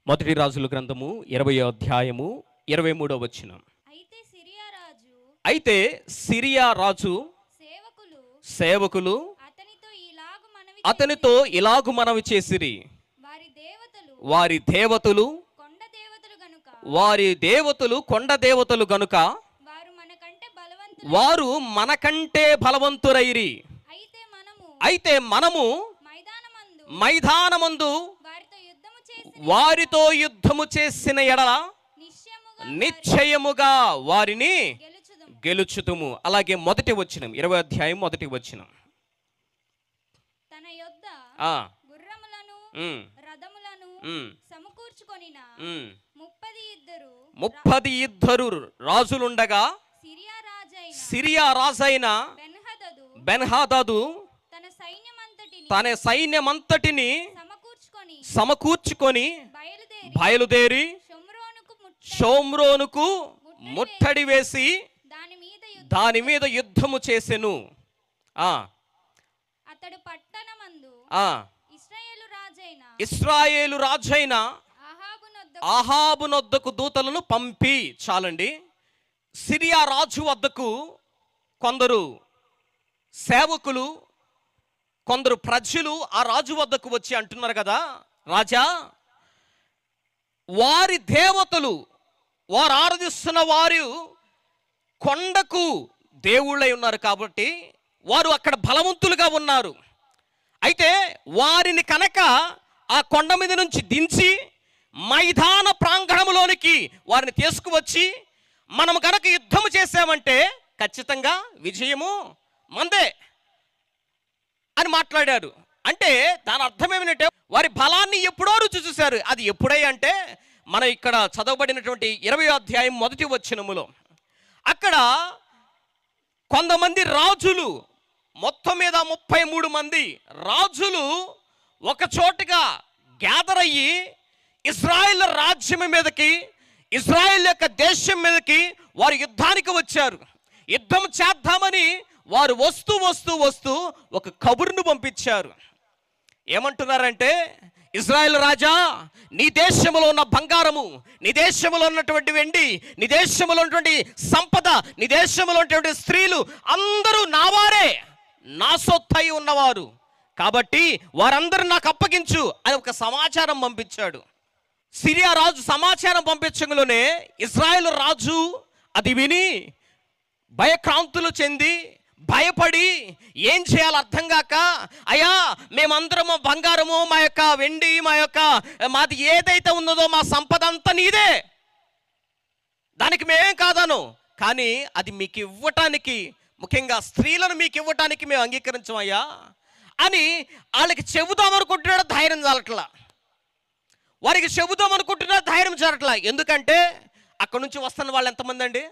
మొదటి రాజుల గ్రంథము 20వ అధ్యాయము 23వ వచనం. అయితే సిరియా రాజు సేవకులు అతనితో ఇలాగు మనవి చేసిరి, వారి దేవతలు కొండ దేవతలు గనుక వారు మనకంటే బలవంతురైరి. అయితే మనము మైదానమందు వారితో యుద్ధము చేసిన ఎడల నిశ్చయముగా వారిని గెలుచుతుము. అలాగే మొదటి వచనం 20వ అధ్యాయం మొదటి వచనం. తన యొద్ద గుర్రములను రథములను సమకూర్చుకొనిన 32 రాజులుండగా సిరియా రాజైన బెన్హదదు తన సైన్యమంతటిని సమకూర్చుకొని బయలుదేరి షోమ్రోనుకు ముట్టడి వేసి దాని మీద యుద్ధము చేసెను. అతడు పట్టణమందు ఇశ్రాయేలు రాజైన అహాబు నొద్దకు దూతలను పంపి, చాలండి, సిరియా రాజు వద్దకు కొందరు సేవకులు కొందరు ప్రజలు ఆ రాజు వద్దకు వచ్చి అంటున్నారు కదా, రాజా, వారి దేవతలు వారు ఆరాధిస్తున్న వారు కొండకు దేవుళ్ళై ఉన్నారు కాబట్టి వారు అక్కడ బలవంతులుగా ఉన్నారు. అయితే వారిని కనుక ఆ కొండ మీద నుంచి దించి మైదాన ప్రాంగణంలోనికి వారిని తీసుకువచ్చి మనం కనుక యుద్ధము చేసామంటే ఖచ్చితంగా విజయము మందే అని మాట్లాడారు. అంటే దాని అర్థం ఏమిటంటే వారి బలాన్ని ఎప్పుడో రుచి చూశారు. అది ఎప్పుడై అంటే మనం ఇక్కడ చదవబడినటువంటి 20వ అధ్యాయం మొదటి వచనములో అక్కడ కొంతమంది రాజులు, మొత్తం మీద 33 మంది రాజులు ఒక చోటుగా గ్యాదర్ అయ్యి ఇజ్రాయెల్ రాజ్యం మీదకి, ఇజ్రాయెల్ యొక్క దేశం మీదకి వారు యుద్ధానికి వచ్చారు. యుద్ధం చేద్దామని వారు వస్తూ వస్తూ వస్తూ ఒక కబురును పంపించారు. ఏమంటున్నారంటే, ఇజ్రాయెల్ రాజా, నీ దేశంలో ఉన్న బంగారము, నీ దేశంలో ఉన్నటువంటి వెండి, నీ దేశంలో ఉన్నటువంటి సంపద, నీ దేశంలో ఉన్నటువంటి స్త్రీలు అందరూ నావారే, నా సొత్తై ఉన్నవారు, కాబట్టి వారందరూ నాకు అప్పగించు అని ఒక సమాచారం పంపించాడు. సిరియా రాజు సమాచారం పంపించడంలోనే ఇజ్రాయెల్ రాజు అది విని భయక్రాంతులు చెంది భయపడి ఏం చేయాలో అర్థం కాక, అయ్యా, మేమందరము బంగారము, మా యొక్క వెండి, మాది ఏదైతే ఉన్నదో మా సంపద అంతా నీదే, దానికి మేమేం కాదను, కానీ అది మీకు ఇవ్వటానికి, ముఖ్యంగా స్త్రీలను మీకు ఇవ్వటానికి మేము అంగీకరించమయ్యా అని వాళ్ళకి చెబుదాం అనుకుంటున్నాడు. ధైర్యం చాలట్లా, వారికి చెబుదాం అనుకుంటున్నా ధైర్యం చాలట్లా. ఎందుకంటే అక్కడ నుంచి వస్తున్న వాళ్ళు ఎంతమంది అండి?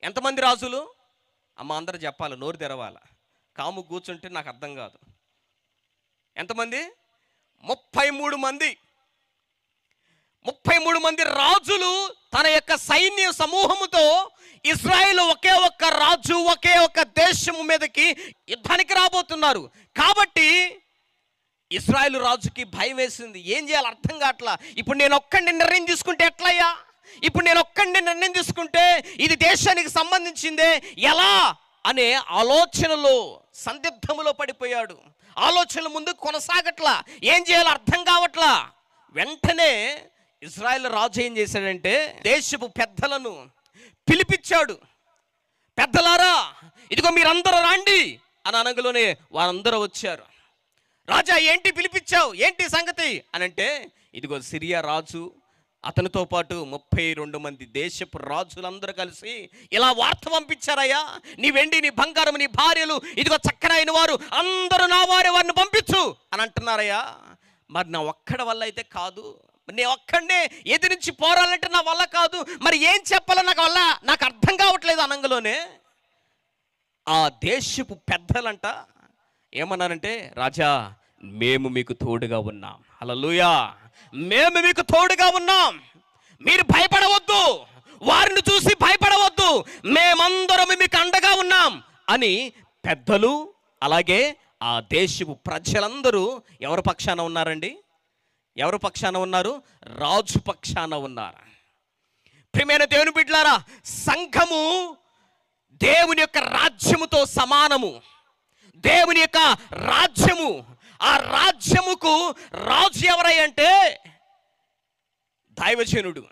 ఎంతమంది రాజులు? అమ్మ అందరూ చెప్పాలి, నోరు తెరవాలి, కాము కూర్చుంటే నాకు అర్థం కాదు. ఎంతమంది? 33 మంది. 33 మంది రాజులు తన యొక్క సైన్య సమూహముతో ఇజ్రాయెల్ ఒకే ఒక్క రాజు, ఒకే ఒక్క దేశము మీదకి యుద్ధానికి రాబోతున్నారు. కాబట్టి ఇజ్రాయెల్ రాజుకి భయం వేసింది. ఏం చేయాలి అర్థం కావట్లా. ఇప్పుడు నేను ఒక్కడిని నిర్ణయం తీసుకుంటే ఎట్లయ్యా? ఇప్పుడు నేను ఒక్కడిని నిర్ణయం తీసుకుంటే ఇది దేశానికి సంబంధించిందే, ఎలా అనే ఆలోచనలో సందిగ్ధములో పడిపోయాడు. ఆలోచనలు ముందుకు కొనసాగట్లా, ఏం చేయాలో అర్థం కావట్లా. వెంటనే ఇజ్రాయెల్ రాజు ఏం చేశాడంటే దేశపు పెద్దలను పిలిపించాడు. పెద్దలారా, ఇదిగో మీరందరూ రండి అని అనగలోనే వారందరూ వచ్చారు. రాజా, ఏంటి పిలిపించావు, ఏంటి సంగతి అని అంటే, ఇదిగో సిరియా రాజు అతనితో పాటు 32 మంది దేశపు రాజులందరూ కలిసి ఇలా వార్త పంపించారయ్యా, నీ వెండి, నీ బంగారం, నీ భార్యలు, ఇదిగో చక్కనైన వారు అందరూ నా వారిని పంపించు అని అంటున్నారయ్యా. మరి నా ఒక్కడి వల్ల అయితే కాదు, నేను ఒక్కడనే ఎదిరించి పోరాలంటే నా వల్ల కాదు, మరి ఏం చెప్పాలో నాకు అర్థం కావట్లేదు అనంగలోనే ఆ దేశపు పెద్దలంట ఏమన్నారంటే, రాజా, మేము మీకు తోడుగా ఉన్నాం. హల్లెలూయా, మేము మీకు తోడుగా ఉన్నాం, మీరు భయపడవద్దు, వారిని చూసి భయపడవద్దు, మేమందరం మీకు అండగా ఉన్నాం అని పెద్దలు అలాగే ఆ దేశపు ప్రజలందరూ ఎవరి పక్షాన ఉన్నారండి? ఎవరు పక్షాన ఉన్నారు? రాజు పక్షాన ఉన్నారు. ప్రియమైన దేవుని బిడ్డలారా, సంఘము దేవుని యొక్క రాజ్యముతో సమానము. దేవుని యొక్క రాజ్యము, ఆ రాజ్యముకు రాజు ఎవరై అంటే దైవజనుడు.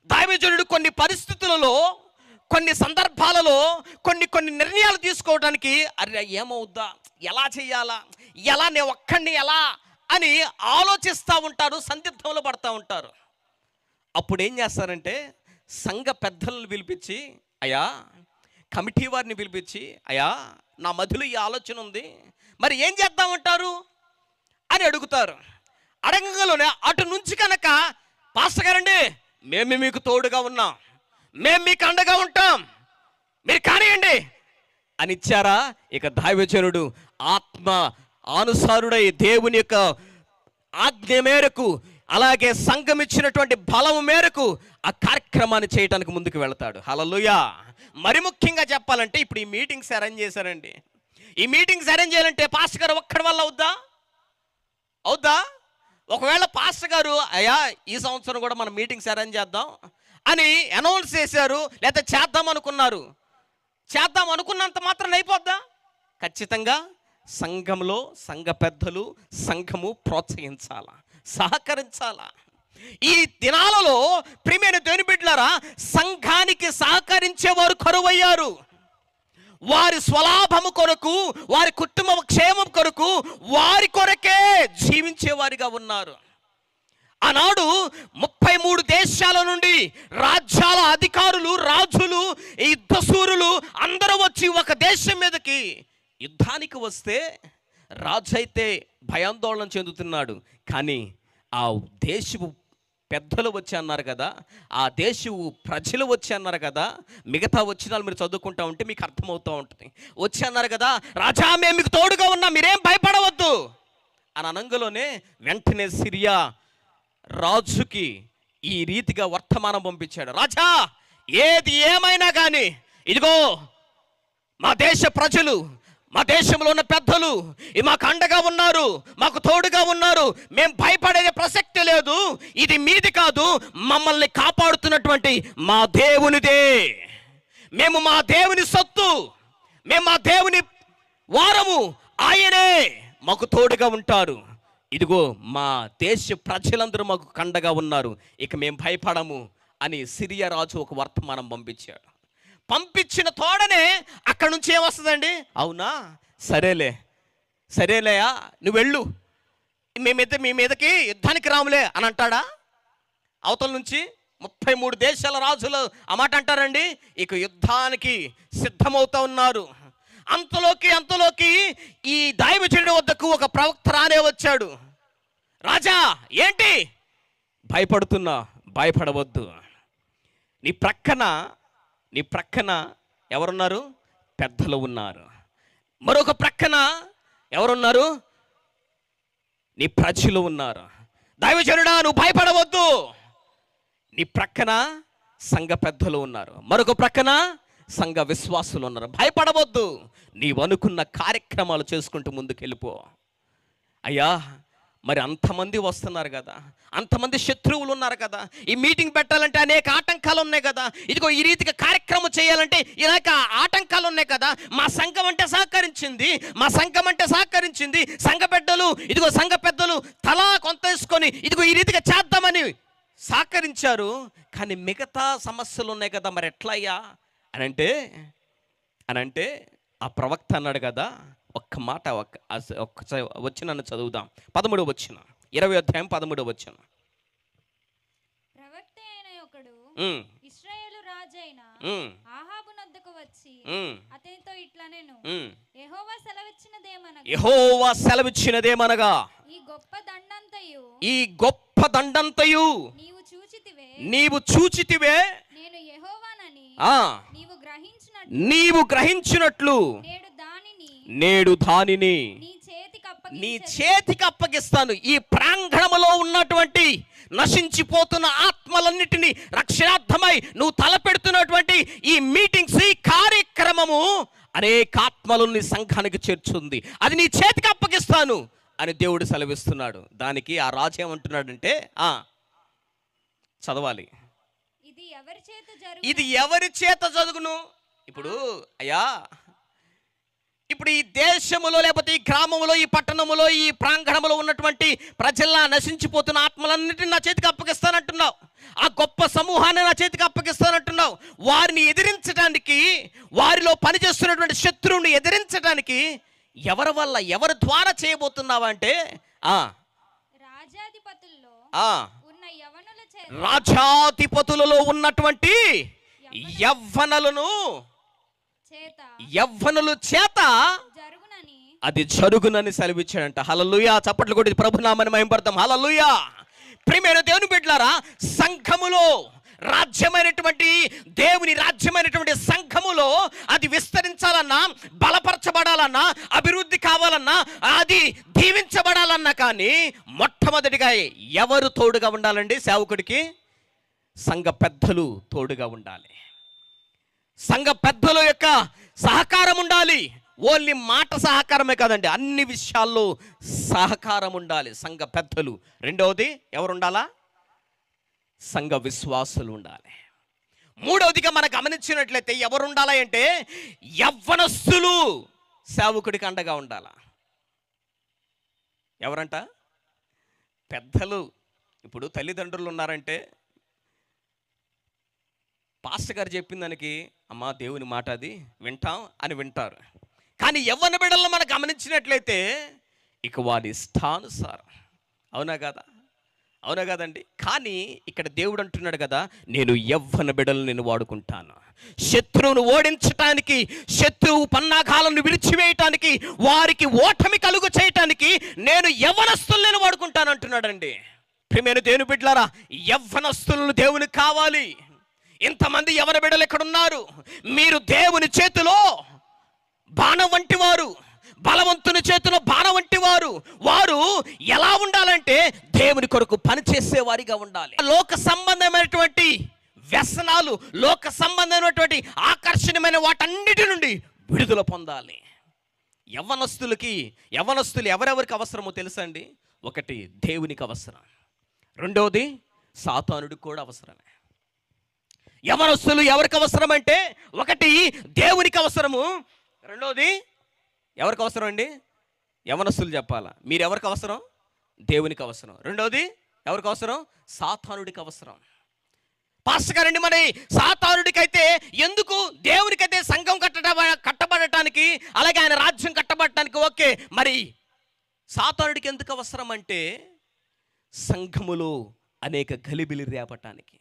దైవజనుడు కొన్ని పరిస్థితులలో, కొన్ని సందర్భాలలో కొన్ని నిర్ణయాలు తీసుకోవడానికి, అరే ఏమవుద్దా, ఎలా చేయాలా, ఎలా నేను ఒక్కడిని ఎలా అని ఆలోచిస్తూ ఉంటారు, సందిగ్ధంలో పడుతూ ఉంటారు. అప్పుడు ఏం చేస్తారంటే సంఘ పెద్దలను పిలిపించి, అయ్యా, కమిటీ వారిని పిలిపించి, అయ్యా నా మధ్యలో ఈ ఆలోచన ఉంది, మరి ఏం చేద్దామంటారు అని అడుగుతారు. అడగంగానే అటు నుంచి కనుక పాస్టర్ గారండి మేము మీకు తోడుగా ఉన్నాం, మేము మీకు అండగా ఉంటాం, మీరు కానివ్వండి అని ఇచ్చారా, ఇక దైవజనుడు ఆత్మ అనుసారుడై దేవుని యొక్క ఆజ్ఞ మేరకు, అలాగే సంఘం ఇచ్చినటువంటి బలం మేరకు ఆ కార్యక్రమాన్ని చేయడానికి ముందుకు వెళతాడు. హల్లెలూయా. మరి ముఖ్యంగా చెప్పాలంటే ఇప్పుడు ఈ మీటింగ్స్ అరేంజ్ చేశారండి. ఈ మీటింగ్స్ అరేంజ్ చేయాలంటే పాస్టర్ గారు ఒక్కడి వల్ల అవుద్దా? ఒకవేళ పాస్టర్ గారు అయ్యా ఈ సంవత్సరం కూడా మనం మీటింగ్స్ అరేంజ్ చేద్దాం అని అనౌన్స్ చేశారు, లేకపోతే చేద్దాం అనుకున్నంత మాత్రం అయిపోద్దా? ఖచ్చితంగా సంఘంలో సంఘ పెద్దలు, సంఘము ప్రోత్సహించాలా, సహకరించాలా. ఈ దినాలలో ప్రియమైన దేవుని బిడ్డలారా, సంఘానికి సహకరించేవారు కరువయ్యారు. వారి స్వలాభము కొరకు, వారి కుటుంబ క్షేమం కొరకు, వారి కొరకే జీవించేవారిగా ఉన్నారు. ఆనాడు 33 దేశాల నుండి రాజ్యాల అధికారులు, రాజులు, యుద్ధశూరులు అందరూ వచ్చి ఒక దేశం మీదకి యుద్ధానికి వస్తే రాజు అయితే భయాందోళన చెందుతున్నాడు. కానీ ఆ దేశపు పెద్దలు వచ్చి అన్నారు కదా, ఆ దేశపు ప్రజలు వచ్చి అన్నారు కదా, మిగతా వచ్చినాలు మీరు చదువుకుంటా ఉంటే మీకు అర్థమవుతూ ఉంటుంది. వచ్చి అన్నారు కదా, రాజా మేము మీకు తోడుగా ఉన్నాం, మీరేం భయపడవద్దు అని అనంగలోనే వెంటనే సిరియా రాజుకి ఈ రీతిగా వర్తమానం పంపించాడు. రాజా ఏది ఏమైనా కానీ ఇదిగో మా దేశ ప్రజలు, మా దేశంలో ఉన్న పెద్దలు మాకు అండగా ఉన్నారు, మాకు తోడుగా ఉన్నారు, మేము భయపడే ప్రసక్తి లేదు, ఇది మీది కాదు, మమ్మల్ని కాపాడుతున్నటువంటి మా దేవునిదే, మేము మా దేవుని సొత్తు, మేము మా దేవుని వారము, ఆయనే మాకు తోడుగా ఉంటారు, ఇదిగో మా దేశ ప్రజలందరూ మాకు కండగా ఉన్నారు, ఇక మేము భయపడము అని సిరియా రాజు ఒక వర్తమానం పంపించాడు. పంపించిన తోడనే అక్కడి నుంచి ఏమొస్తుందండి, అవునా సరేలేయా నువ్వు వెళ్ళు, మీ మీదకి యుద్ధానికి రాములే అని అంటాడా? అవతల నుంచి 33 దేశాల రాజులు ఆ మాట అంటారండి? ఇక యుద్ధానికి సిద్ధమవుతా ఉన్నారు. అంతలోకి ఈ దైవజనుడి వద్దకు ఒక ప్రవక్త రానే వచ్చాడు. రాజా ఏంటి భయపడుతున్నా? భయపడవద్దు, నీ ప్రక్కన ఎవరున్నారు? పెద్దలు ఉన్నారు. మరొక ప్రక్కన ఎవరున్నారు? నీ ప్రజలు ఉన్నారు. దైవజనుడా నువ్వు భయపడవద్దు, నీ ప్రక్కన సంఘ పెద్దలు ఉన్నారు, మరొక ప్రక్కన సంఘ విశ్వాసులు ఉన్నారు. భయపడవద్దు, నీవు అనుకున్న కార్యక్రమాలు చేసుకుంటూ ముందుకెళ్ళిపో. అయ్యా మరి అంతమంది వస్తున్నారు కదా, అంతమంది శత్రువులు ఉన్నారు కదా, ఈ మీటింగ్ పెట్టాలంటే అనేక ఆటంకాలు ఉన్నాయి కదా, ఇదిగో ఈ రీతిగా కార్యక్రమం చేయాలంటే ఇలాగ ఆటంకాలు ఉన్నాయి కదా, మా సంఘం అంటే సహకరించింది, సంఘ పెద్దలు తలా కొంత వేసుకొని ఇదిగో ఈ రీతిగా చేద్దామని సహకరించారు. కానీ మిగతా సమస్యలు ఉన్నాయి కదా, మరి ఎట్లా అయ్యా అని అంటే ఆ ప్రవక్త అన్నాడు కదా, ఒక్క మాట వచ్చిన చదువుదాం. 13వ వచనం, 20వ అధ్యాయం 13వ వచనం. ప్రవక్త అయిన ఒకడు ఇశ్రాయేలు రాజైన ఆహాబు నొద్దకు వచ్చి అతనితో ఇట్లా నేను యెహోవా సెలవిచ్చినదేమనగా ఈ గొప్ప దండంతయు నీవు చూచితివే, నీవు గ్రహించినట్లు నేడు దానిని నీ చేతికి అప్పగిస్తాను. ఈ ప్రాంగణములో ఉన్నటువంటి నశించిపోతున్న ఆత్మలన్నిటినీ రక్షణార్థమై నువ్వు తలపెడుతున్నటువంటి ఈ మీటింగ్స్, ఈ కార్యక్రమము అనేక ఆత్మలని సంఘానికి చేర్చుంది, అది నీ చేతికి అప్పగిస్తాను అని దేవుడు సెలవిస్తున్నాడు. దానికి ఆ రాజు ఏమంటున్నాడంటే చదవాలి, ఇది ఎవరి చేత జరుగును. ఇప్పుడు అయ్యా, ఇప్పుడు ఈ దేశములో లేకపోతే ఈ గ్రామంలో, ఈ పట్టణములో, ఈ ప్రాంగణంలో ఉన్నటువంటి ప్రజల్లా నశించిపోతున్న ఆత్మలన్నిటిని నా చేతికి అప్పగిస్తానంటున్నావు. ఆ గొప్ప సమూహాన్ని నా చేతికి అప్పగిస్తానంటున్నావు. వారిని ఎదిరించడానికి, వారిలో పనిచేస్తున్నటువంటి శత్రువుని ఎదిరించడానికి ఎవరి వల్ల, ఎవరి ద్వారా చేయబోతున్నావా అంటే రాజాధిపతులలో ఉన్నటువంటి యవ్వనుల చేత అది జరుగునని సెలవిచ్చాడంట. హల్లెలూయా. చప్పట్లు కొట్టి ప్రభునామని మహిమపడతాం. హల్లెలూయా. ప్రియమైన దేవుని బిడ్డలారా, సంఘములో రాజ్యమైనటువంటి దేవుని రాజ్యమైనటువంటి సంఘములో అది విస్తరించాలన్నా, బలపరచబడాలన్నా, అభివృద్ధి కావాలన్నా, అది దీవించబడాలన్నా కానీ మొట్టమొదటిగా ఎవరు తోడుగా ఉండాలండి? సేవకుడికి సంఘ పెద్దలు తోడుగా ఉండాలి. సంఘ పెద్దల యొక్క సహకారం ఉండాలి. ఓన్లీ మాట సహకారమే కాదండి, అన్ని విషయాల్లో సహకారం ఉండాలి సంఘ పెద్దలు. రెండవది ఎవరు ఉండాలా? సంఘ విశ్వాసులు ఉండాలి. మూడవదిగా మనం గమనించినట్లయితే ఎవరు ఉండాలి అంటే యవ్వనస్తులు సేవకుడికి అండగా ఉండాలా. ఎవరంట? పెద్దలు. ఇప్పుడు తల్లిదండ్రులు ఉన్నారంటే పాస్టర్ గారు చెప్పిన దానికి అమ్మా దేవుని మాట అది వింటాం అని వింటారు. కానీ యవ్వన బిడ్డలను మనం గమనించినట్లయితే ఇక వారి ఇష్టానుసారం. అవునా కదా? అవునా కదండి? కానీ ఇక్కడ దేవుడు అంటున్నాడు కదా, నేను యవ్వన బిడ్డలను నేను వాడుకుంటాను. శత్రువును ఓడించటానికి, శత్రువు పన్నాగాలను విడిచివేయటానికి, వారికి ఓటమి కలుగు చేయటానికి నేను యవ్వనస్తులను వాడుకుంటాను అంటున్నాడండి. ప్రియమైన దేవుని బిడ్డలారా, యవ్వనస్తులను దేవునికి కావాలి. ఇంతమంది యవ్వన బిడ్డలు ఎక్కడున్నారు? మీరు దేవుని చేతిలో బాణం వంటి వారు, బలవంతుని చేతిలో బాణం వంటి వారు. వారు ఎలా ఉండాలంటే దేవుని కొరకు పనిచేసే వారిగా ఉండాలి. లోక సంబంధమైనటువంటి వ్యసనాలు, లోక సంబంధమైనటువంటి ఆకర్షణీయమైన వాటన్నిటి నుండి విడుదల పొందాలి. యవ్వనస్తులు ఎవరెవరికి అవసరమో తెలుసా అండి? ఒకటి దేవునికి అవసరం, రెండవది సాతానుడికి కూడా అవసరమే. యవ్వనస్తులు ఎవరికి అవసరం అంటే ఒకటి దేవునికి అవసరము, రెండవది ఎవరికి అవసరం అండి? యవ్వనస్తులు చెప్పాలా. మీరు ఎవరికి అవసరం? దేవునికి అవసరం. రెండవది ఎవరికి అవసరం? సాతానుడికి అవసరం. పాస్టర్ గారండి, మరి సాతానుడికి అయితే ఎందుకు? దేవునికైతే సంఘం కట్టబడటానికి, అలాగే ఆయన రాజ్యం కట్టబడటానికి ఓకే, మరి సాతానుడికి ఎందుకు అవసరం అంటే సంఘములో అనేక గలిబిలి రేపటానికి,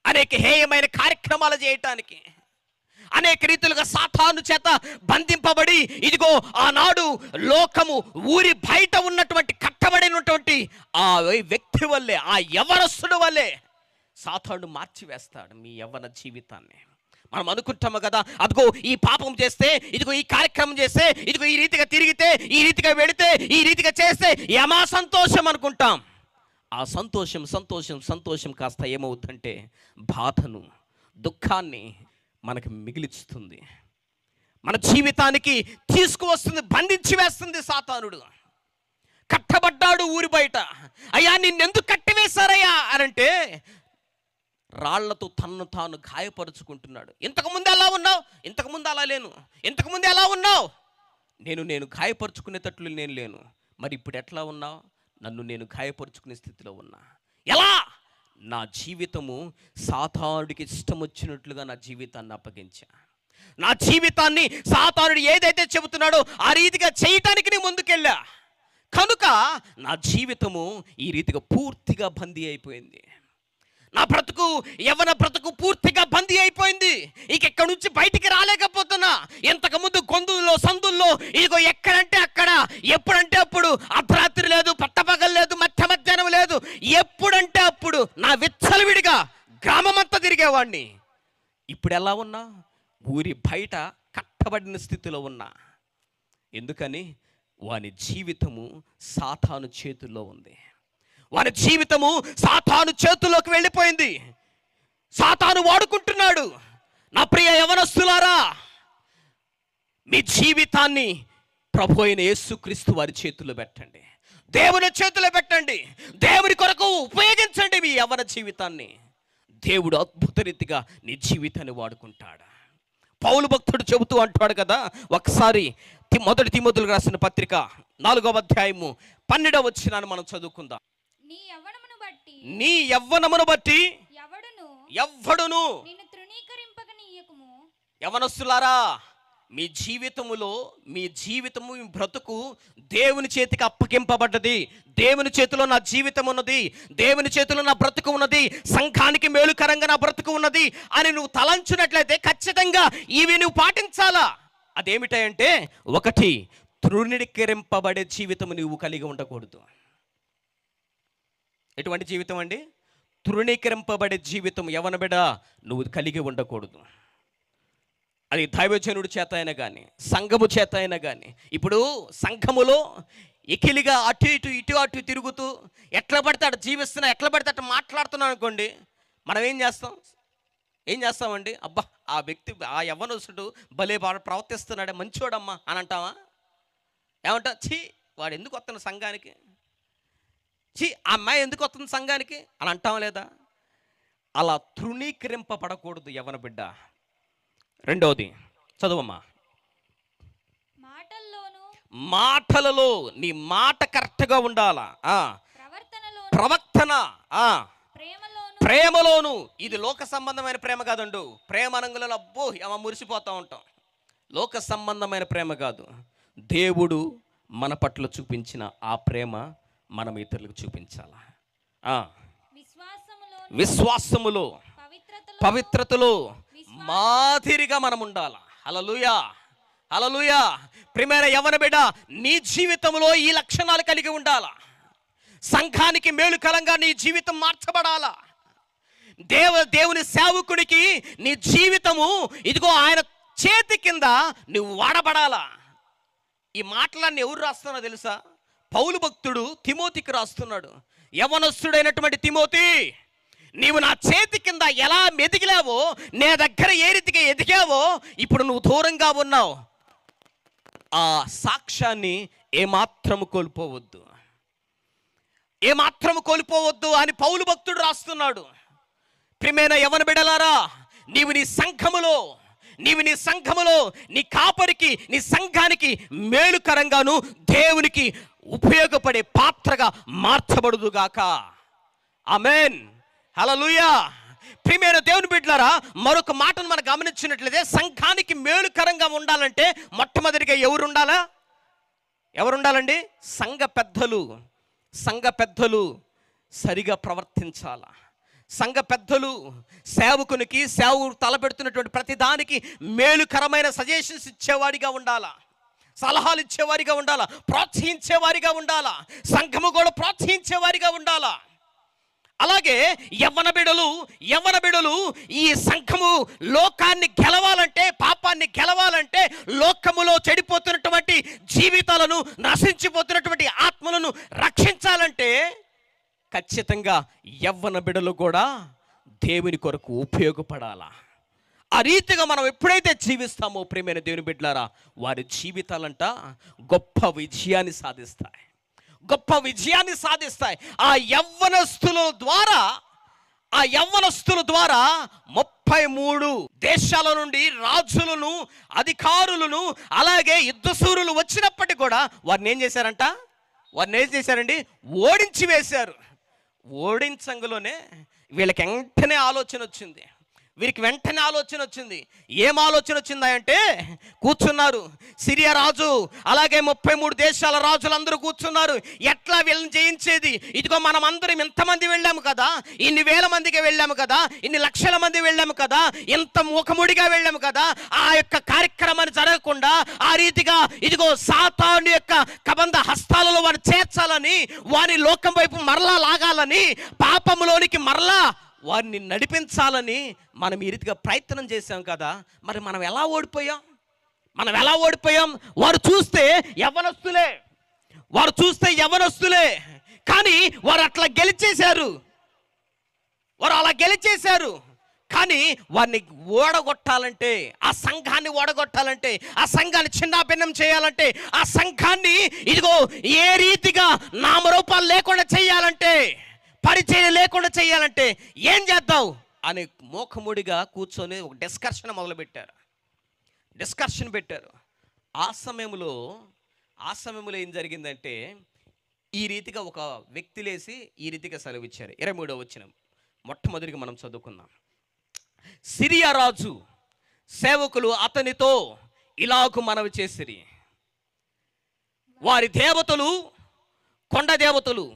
అనేక హేయమైన కార్యక్రమాలు చేయటానికి, అనేక రీతులుగా సాతాను చేత బంధింపబడి, ఇదిగో ఆనాడు లోకము ఊరి బయట ఉన్నటువంటి కట్టబడినటువంటి ఆ వ్యక్తి వల్లే, ఆ యవ్వనస్తుడు వల్లే సాతాను మార్చివేస్తాడు మీ యవ్వన జీవితాన్ని. మనం అనుకుంటాము కదా, అదిగో ఈ పాపం చేస్తే, ఇదిగో ఈ కార్యక్రమం చేస్తే, ఇదిగో ఈ రీతిగా తిరిగితే, ఈ రీతిగా వెడితే, ఈ రీతిగా చేస్తే యమా సంతోషం అనుకుంటాం. ఆ సంతోషం కాస్త ఏమవుతుందంటే బాధను, దుఃఖాన్ని మనకి మిగిలిస్తుంది, మన జీవితానికి తీసుకువస్తుంది, బంధించి వేస్తుంది సాతానుడు. కట్టబడ్డాడు ఊరి బయట. అయ్యా నిన్నెందుకు కట్టివేశారయ్యా అనంటే రాళ్లతో తన్ను తాను గాయపరుచుకుంటున్నాడు. ఇంతకుముందు ఎలా ఉన్నావు? ఇంతకుముందు అలా లేను. ఇంతకుముందు ఎలా ఉన్నావు? నేను గాయపరుచుకునేటట్లు నేను లేను. మరి ఇప్పుడు ఎట్లా ఉన్నావు? నన్ను నేను గాయపరుచుకునే స్థితిలో ఉన్నా. ఎలా? నా జీవితము సాతానుడికి ఇష్టం వచ్చినట్లుగా నా జీవితాన్ని అప్పగించా. నా జీవితాన్ని సాతానుడు ఏదైతే చెబుతున్నాడో ఆ రీతిగా చేయటానికి నేను ముందుకెళ్ళా. కనుక నా జీవితము ఈ రీతిగా పూర్తిగా బందీ అయిపోయింది. నా బ్రతుకు, యవ్వన బ్రతుకు పూర్తిగా బందీ అయిపోయింది. ఎక్కడి నుంచి బయటికి రాలేకపోతున్నా. ఇంతకుముందు గొంతుల్లో, సందుల్లో, ఇదిగో ఎక్కడంటే అక్కడ, ఎప్పుడంటే అప్పుడు, అర్ధరాత్రి లేదు, పట్టపగలు లేదు, మధ్యాహ్నం లేదు, ఎప్పుడంటే అప్పుడు నా విచ్చలవిడిగా గ్రామమంతా తిరిగేవాడిని. ఇప్పుడు ఎలా ఉన్నా? ఊరి బయట కట్టబడిన స్థితిలో ఉన్నా. ఎందుకని? వాని జీవితము సాతాను చేతుల్లో ఉంది. వాని జీవితము సాతాను చేతుల్లోకి వెళ్ళిపోయింది. సాతాను వాడుకుంటున్నాడు. నా ప్రియ యవనస్తులారా, మీ జీవితాన్ని ప్రభు అయిన యేసుక్రీస్తు వారి చేతుల్లో పెట్టండి, దేవుని చేతిలో పెట్టండి, దేవుని కొరకు ఉపయోగించండి మీ యవ్వన జీవితాన్ని. దేవుడు అద్భుత రీతిగా నీ జీవితాన్ని వాడుకుంటాడు. పౌలు భక్తుడు చెబుతూ అంటాడు కదా, ఒకసారి మొదటి తిమోతిలకు రాసిన పత్రిక 4వ అధ్యాయము 12వ వచనాన్ని మనం చదువుకుందాం. నీ యవ్వనమును బట్టి ఎవ్వడును నిన్ను తృణీకరింపకనీయకుము. యవ్వనస్తులారా, మీ జీవితములో మీ బ్రతుకు దేవుని చేతికి అప్పగింపబడ్డది. దేవుని చేతిలో నా జీవితం ఉన్నది, దేవుని చేతిలో నా బ్రతుకు ఉన్నది, సంఘానికి మేలుకరంగా నా బ్రతుకు ఉన్నది అని నువ్వు తలంచున్నట్లయితే ఖచ్చితంగా ఇవి నువ్వు పాటించాలా. అదేమిటంటే, 1, తృణీకరింపబడే జీవితం నువ్వు కలిగి ఉండకూడదు. ఎటువంటి జీవితం అండి? తృణీకరింపబడే జీవితం యవ్వన బిడ్డ నువ్వు కలిగి ఉండకూడదు. అది దైవజనుడి చేత అయినా కానీ, సంఘము చేత అయినా కానీ. ఇప్పుడు సంఘములో ఎకిలిగా ఇటు అటు తిరుగుతూ ఎట్లా పడితే అటు జీవిస్తున్నా, ఎట్లా పడితే అటు మాట్లాడుతున్నాం అనుకోండి, మనం ఏం చేస్తామండి? అబ్బా, ఆ వ్యక్తి, ఆ యవ్వనస్తుడు భలే ప్రవర్తిస్తున్నాడే, మంచోడమ్మా అని అంటావా? ఏమంటా? ఛీ, వాడు ఎందుకు వస్తున్నాడు సంఘానికి, ఛీ, ఆ అమ్మాయి ఎందుకు వస్తుంది సంఘానికి అని అంటాం లేదా? అలా తృణీకరింపబడకూడదు యవ్వన బిడ్డ. 2వది చదువమ్మా. మాటలలో నీ మాట కరెక్ట్గా ఉండాలా, ప్రవర్తన ప్రేమలోను. ఇది లోక సంబంధమైన ప్రేమ కాదండు. ప్రేమ అనగానే అబ్బో ఏమో మురిసిపోతూ ఉంటాం. లోక సంబంధమైన ప్రేమ కాదు. దేవుడు మన పట్ల చూపించిన ఆ ప్రేమ మనం ఇతరులకు చూపించాలా. విశ్వాసములో పవిత్రతలో మాదిరిగా మనం ఉండాలా. హల్లెలూయా, హల్లెలూయా. ప్రియమైన యవ్వన బిడ్డ, నీ జీవితంలో ఈ లక్షణాలు కలిగి ఉండాలా. సంఘానికి మేలుకరంగా నీ జీవితం మార్చబడాలా. దేవుని సేవకుడికి నీ జీవితము ఇదిగో ఆయన చేతి కింద నువ్వు వాడబడాలా. ఈ మాటలన్నీ ఎవరు రాస్తున్నారో తెలుసా? పౌలు భక్తుడు తిమోతికి రాస్తున్నాడు. యవ్వనస్తుడైనటువంటి తిమోతి, నీవు నా చేతి కింద ఎలా ఎదిగిలావో, నీ దగ్గర ఏ రీతిగా ఎదిగావో, ఇప్పుడు నువ్వు దూరంగా ఉన్నావు. ఆ సాక్ష్యాన్ని ఏమాత్రము కోల్పోవద్దు అని పౌలు భక్తుడు రాస్తున్నాడు. ప్రియమైన యవ్వన బిడ్డలారా, నీవు నీ సంఘములో నీ కాపరికి, నీ సంఘానికి మేలుకరంగాను దేవునికి ఉపయోగపడే పాత్రగా మార్చబడుదుగాక. ఆమేన్, హల్లెలూయా. ప్రియమైన దేవుని బిడ్డలారా, మరొక మాటను మనం గమనించినట్లయితే, సంఘానికి మేలుకరంగా ఉండాలంటే మొట్టమొదటిగా ఎవరు ఉండాలండి? సంఘ పెద్దలు సరిగా ప్రవర్తించాలా. సంఘ పెద్దలు సేవకునికి, సేవకుడు తలపెడుతున్నటువంటి ప్రతి దానికి మేలుకరమైన సజెషన్స్ ఇచ్చేవాడిగా ఉండాలా, సలహాలు ఇచ్చేవారిగా ఉండాలా, ప్రోత్సహించేవారిగా ఉండాలా. సంఘము కూడా ప్రోత్సహించేవారిగా ఉండాలా. అలాగే యవ్వన బిడలు ఈ సంఘము లోకాన్ని గెలవాలంటే, పాపాన్ని గెలవాలంటే, లోకములో చెడిపోతున్నటువంటి జీవితాలను, నశించిపోతున్నటువంటి ఆత్మలను రక్షించాలంటే ఖచ్చితంగా యవ్వన బిడలు కూడా దేవుని కొరకు ఉపయోగపడాలా. ఆ రీతిగా మనం ఎప్పుడైతే జీవిస్తామో ప్రియమైన దేవుని బిడ్డలారా, వారి జీవితాలంట గొప్ప విజయాన్ని సాధిస్తాయి. ఆ యవ్వనస్తుల ద్వారా 33 దేశాల నుండి రాజులను, అధికారులను, అలాగే యుద్ధశూరులు వచ్చినప్పటికీ కూడా వారిని ఏం చేశారండి? ఓడించి వేశారు. ఓడించంగులోనే వీళ్ళకి వెంటనే ఆలోచన వచ్చింది. ఏం ఆలోచన వచ్చిందంటే, కూర్చున్నారు సిరియా రాజు, అలాగే 33 దేశాల రాజులందరూ కూర్చున్నారు. ఎట్లా వీళ్ళని జయించేది? ఇదిగో మనం అందరం ఇంతమంది వెళ్ళాము కదా, ఇన్ని వేల మందికి వెళ్ళాము కదా, ఇన్ని లక్షల మంది వెళ్ళాము కదా, ఇంత మూకముడిగా వెళ్ళాము కదా, ఆ యొక్క కార్యక్రమాన్ని జరగకుండా ఆ రీతిగా ఇదిగో సాతాను యొక్క కబంధ హస్తాలలో వారిని చేర్చాలని, వారి లోకం వైపు మరలా లాగాలని, పాపములోనికి మరలా వారిని నడిపించాలని మనం ఈ రీతిగా ప్రయత్నం చేశాం కదా. మరి మనం ఎలా ఓడిపోయాం? వారు చూస్తే యవ్వనస్తులే, కానీ వారు అలా గెలిచేశారు. కానీ వారిని ఓడగొట్టాలంటే, ఆ సంఘాన్ని ఓడగొట్టాలంటే, ఆ సంఘాన్ని చిన్నాభిన్నం చేయాలంటే, ఆ సంఘాన్ని ఇదిగో ఏ రీతిగా నామరూపాలు లేకుండా చేయాలంటే, పరిచయం లేకుండా చేయాలంటే ఏం చేద్దాం అని మూఖముడిగా కూర్చొని ఒక డిస్కషన్ పెట్టారు. ఆ సమయంలో ఏం జరిగిందంటే, ఈ రీతిగా ఒక వ్యక్తి లేసి ఈ రీతిగా సెలవిచ్చారు. 23వ వచనం మొట్టమొదటిగా మనం చదువుకుందాం. సిరియా రాజు సేవకులు అతనితో ఇలాగు మనవి చేసిరి, వారి దేవతలు కొండ దేవతలు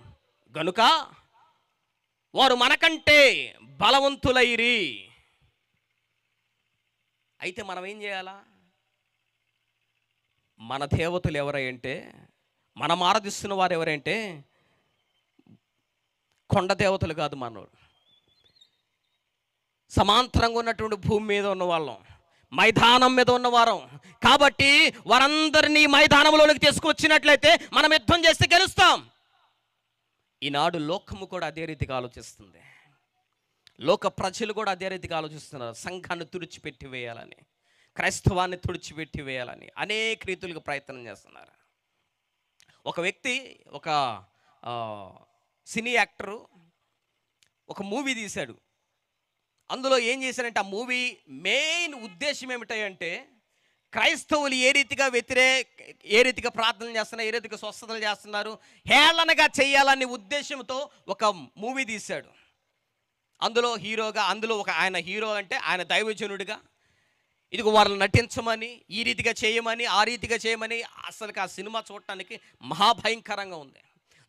గనుక వారు మనకంటే బలవంతులైరి. అయితే మనం ఏం చేయాలా? మన దేవతలు ఎవరంటే, మనం ఆరాధిస్తున్న వారు ఎవరంటే కొండ దేవతలు కాదు, మనోడు సమాంతరంగా ఉన్నటువంటి భూమి మీద ఉన్న వాళ్ళం, మైదానం మీద ఉన్నవారం. కాబట్టి వారందరినీ మైదానంలోనికి తీసుకువచ్చినట్లయితే మనం యుద్ధం చేస్తే గెలుస్తాం. ఈనాడు లోకము కూడా అదే రీతిగా ఆలోచిస్తుంది. లోక ప్రజలు కూడా అదే రీతిగా ఆలోచిస్తున్నారు. సంఘాన్ని తుడిచిపెట్టి వేయాలని, క్రైస్తవాన్ని తుడిచిపెట్టి వేయాలని అనేక రీతులుగా ప్రయత్నం చేస్తున్నారు. ఒక వ్యక్తి, ఒక సినీ యాక్టరు ఒక మూవీ తీశాడు. అందులో ఏం చేశారంటే, ఆ మూవీ మెయిన్ ఉద్దేశం ఏమిటంటే, క్రైస్తవులు ఏ రీతిగా ప్రార్థన చేస్తున్నారు, ఏ రీతిగా స్వస్థతలు చేస్తున్నారు, హేళనగా చేయాలనే ఉద్దేశంతో ఒక మూవీ తీశాడు. అందులో ఆయన హీరో అంటే ఆయన దైవజనుడిగా ఇదిగో వారిని నటించమని, ఈ రీతిగా చేయమని, ఆ రీతిగా చేయమని. అసలు ఆ సినిమా చూడటానికి మహాభయంకరంగా ఉంది.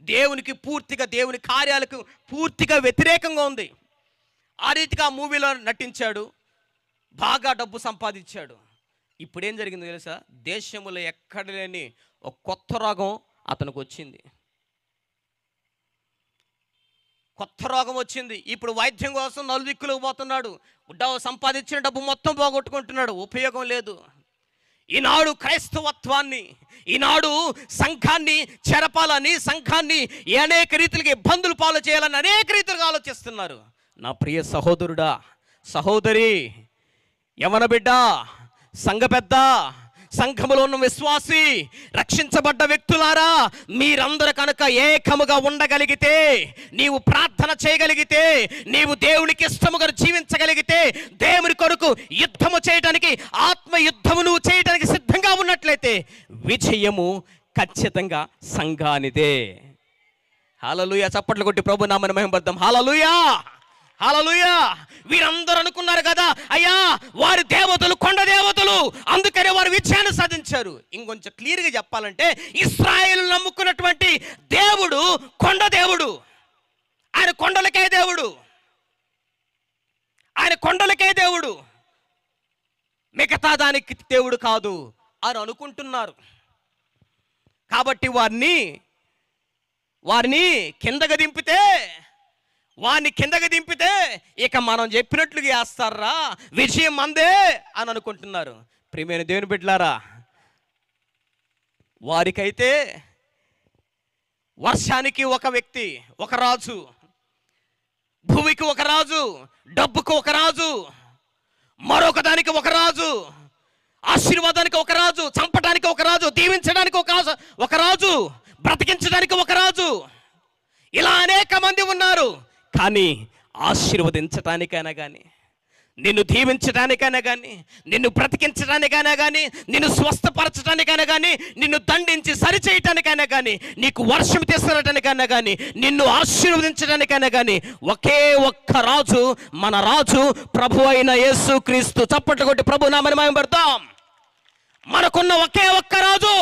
దేవుని కార్యాలకు పూర్తిగా వ్యతిరేకంగా ఉంది. ఆ రీతిగా ఆ మూవీలో నటించాడు, బాగా డబ్బు సంపాదించాడు. ఇప్పుడేం జరిగిందో తెలుసా? దేశంలో ఎక్కడ లేని ఒక కొత్త రోగం అతనికి వచ్చింది. ఇప్పుడు వైద్యం కోసం నలుదిక్కులకు పోతున్నాడు. సంపాదించిన డబ్బు మొత్తం పోగొట్టుకుంటున్నాడు, ఉపయోగం లేదు. ఈనాడు క్రైస్తవత్వాన్ని, ఈనాడు సంఘాన్ని చెరపాలని, సంఘాన్ని అనేక రీతిలుగా ఇబ్బందులు పాలు చేయాలని అనేక రీతిలుగా ఆలోచిస్తున్నారు. నా ప్రియ సహోదరుడా, సహోదరి, యవన బిడ్డ, సంఘ పెద్ద, సంఘములో ఉన్న విశ్వాసి, రక్షించబడ్డ వ్యక్తులారా, మీరందరూ కనుక ఏకముగా ఉండగలిగితే, నీవు ప్రార్థన చేయగలిగితే, నీవు దేవునికి ఇష్టముగా జీవించగలిగితే, దేవుని కొరకు యుద్ధము చేయడానికి, ఆత్మ యుద్ధము నువ్వు చేయడానికి సిద్ధంగా ఉన్నట్లయితే విజయము ఖచ్చితంగా సంఘానిదే. హల్లెలూయా! చప్పట్లు కొట్టి ప్రభు నామమున మహిమపడదాం. హల్లెలూయా, హల్లెలూయా! వీరందరూ అనుకున్నారు కదా, అయ్యా వారి దేవతలు కొండ దేవతలు, అందుకనే వారు విజయాన్ని సాధించారు. ఇంకొంచెం క్లియర్గా చెప్పాలంటే, ఇశ్రాయేలు నమ్ముకున్నటువంటి దేవుడు కొండ దేవుడు. ఆయన కొండలకే దేవుడు, మిగతా దానికి దేవుడు కాదు అని అనుకుంటున్నారు. కాబట్టి వారిని కిందకి దింపితే ఇక మనం చెప్పినట్లుగా వేస్తారా, విజయం మందే అని అనుకుంటున్నారు. ప్రియమైన దేవుని బిడ్డలారా, వారికైతే వర్షానికి ఒక వ్యక్తి, ఒక రాజు, భూమికి ఒక రాజు, డబ్బుకు ఒక రాజు, మరొక దానికి ఒక రాజు, ఆశీర్వాదానికి ఒక రాజు, చంపడానికి ఒక రాజు, దీవించడానికి ఒక రాజు, బ్రతికించడానికి ఒక రాజు, ఇలా అనేక మంది ఉన్నారు. కానీ ఆశీర్వదించడానికైనా కానీ, నిన్ను దీవించడానికైనా కానీ, నిన్ను బ్రతికించడానికైనా కానీ, నిన్ను స్వస్థపరచడానికైనా కానీ, నిన్ను దండించి సరిచేయటానికైనా కానీ, నీకు వర్షం తీసుకురావడానికైనా కానీ, నిన్ను ఆశీర్వదించడానికైనా కానీ ఒకే ఒక్క రాజు, మన రాజు ప్రభు అయిన యేసుక్రీస్తు. చప్పట్లు కొట్టి ప్రభు నామమున మహిమపడతాం. మనకున్న ఒకే ఒక్క రాజు,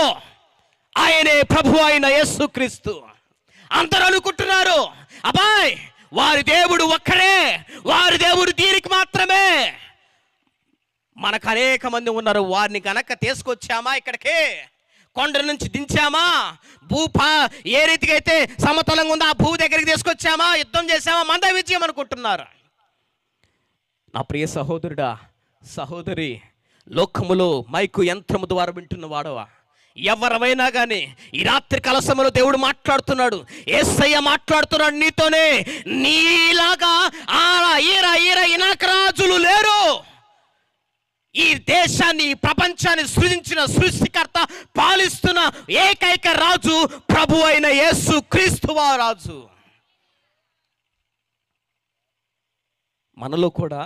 ఆయనే ప్రభు అయిన యేసుక్రీస్తు. అందరూ అనుకుంటున్నారు, అబ్బాయ్ వారి దేవుడు ఒక్కడే, వారి దేవుడు దీనికి మాత్రమే. మనకు అనేక మంది ఉన్నారు. వారిని కనుక తీసుకొచ్చామా, ఇక్కడికి కొండ నుంచి దించామా, ఏ రీతిగా అయితే సమతలంగా ఉందో ఆ భూ దగ్గరికి తీసుకొచ్చామా, యుద్ధం చేశామా, మంద విజయం అనుకుంటున్నారు. నా ప్రియ సహోదరుడా, సహోదరి, లోకములో మైకు యంత్రము ద్వారా వింటున్న వాడవా, ఎవరమైనా కానీ ఈ రాత్రి కలసములో దేవుడు మాట్లాడుతున్నాడు, యేసయ్య మాట్లాడుతున్నాడు నీతోనే. నీలాగా ఇనాక రాజులు లేరు. ఈ దేశాన్ని, ఈ ప్రపంచాన్ని సృజించిన సృష్టికర్త, పాలిస్తున్న ఏకైక రాజు ప్రభు అయిన యేసు క్రీస్తువా రాజు. మనలో కూడా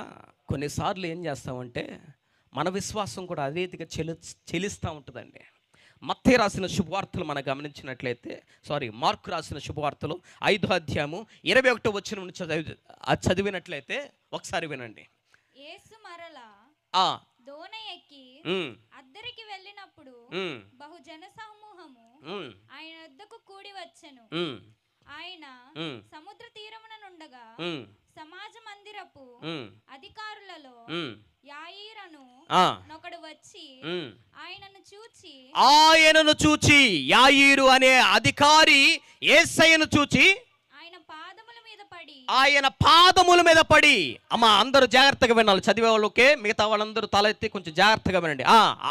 కొన్నిసార్లు ఏం చేస్తామంటే మన విశ్వాసం కూడా అదే రీతిగా చెలిస్తూ ఉంటుందండి. మత్తయి రాసిన శుభవార్తలు మనం గమనించినట్లయితే, మార్కు రాసిన శుభవార్తలు 5వ అధ్యాయము 21వ వచనం నుంచి చదివినట్లయితే ఒకసారి వినండి. యేసు మరలా దోణ ఎక్కి అద్దరికి వెళ్ళినప్పుడు బహుజన సమూహము ఆయన వద్దకు కూడి వచ్చెను. ఆయన సముద్ర తీరమున నుండగా సమాజ మందిరపు అధికారులలో యాయీరును నొకడు వచ్చి ఆయనను చూచి యాయీరు అనే అధికారి యేసయ్యను చూచి ఆయన పాదముల మీద పడి అమ్మా అందరూ జాగ్రత్తగా వినాలి. చదివే వాళ్ళు ఓకే, మిగతా వాళ్ళందరూ తల ఎత్తి కొంచెం జాగ్రత్తగా వినండి.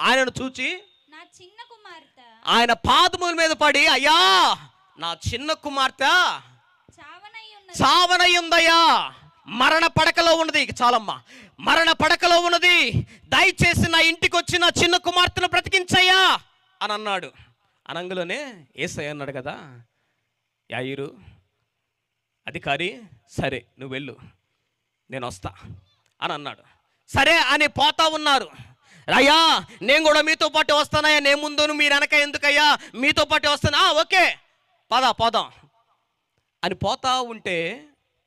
ఆయనను చూచి నా చిన్న కుమార్తె ఆయన పాదముల మీద పడి, అయ్యా నా చిన్న కుమార్తె చావనయ్యుందయ్యా, మరణ పడకలో ఉన్నది. చాలమ్మా, మరణ పడకలో ఉన్నది, దయచేసి నా ఇంటికి వచ్చి నా చిన్న కుమార్తెను బ్రతికించయ్యా అని అన్నాడు. అనంగులోనే యేసయ్య అన్నాడు కదా, యాయీరు అధికారి, సరే నువ్వు వెళ్ళు, నేను వస్తా అని అన్నాడు. సరే అని పోతా ఉన్నారు. అయ్యా నేను కూడా మీతో పాటు వస్తానయ్యా, నేను ముందు మీరు వెనక ఎందుకయ్యా, మీతో పాటు వస్తానా, ఓకే పోదాం అని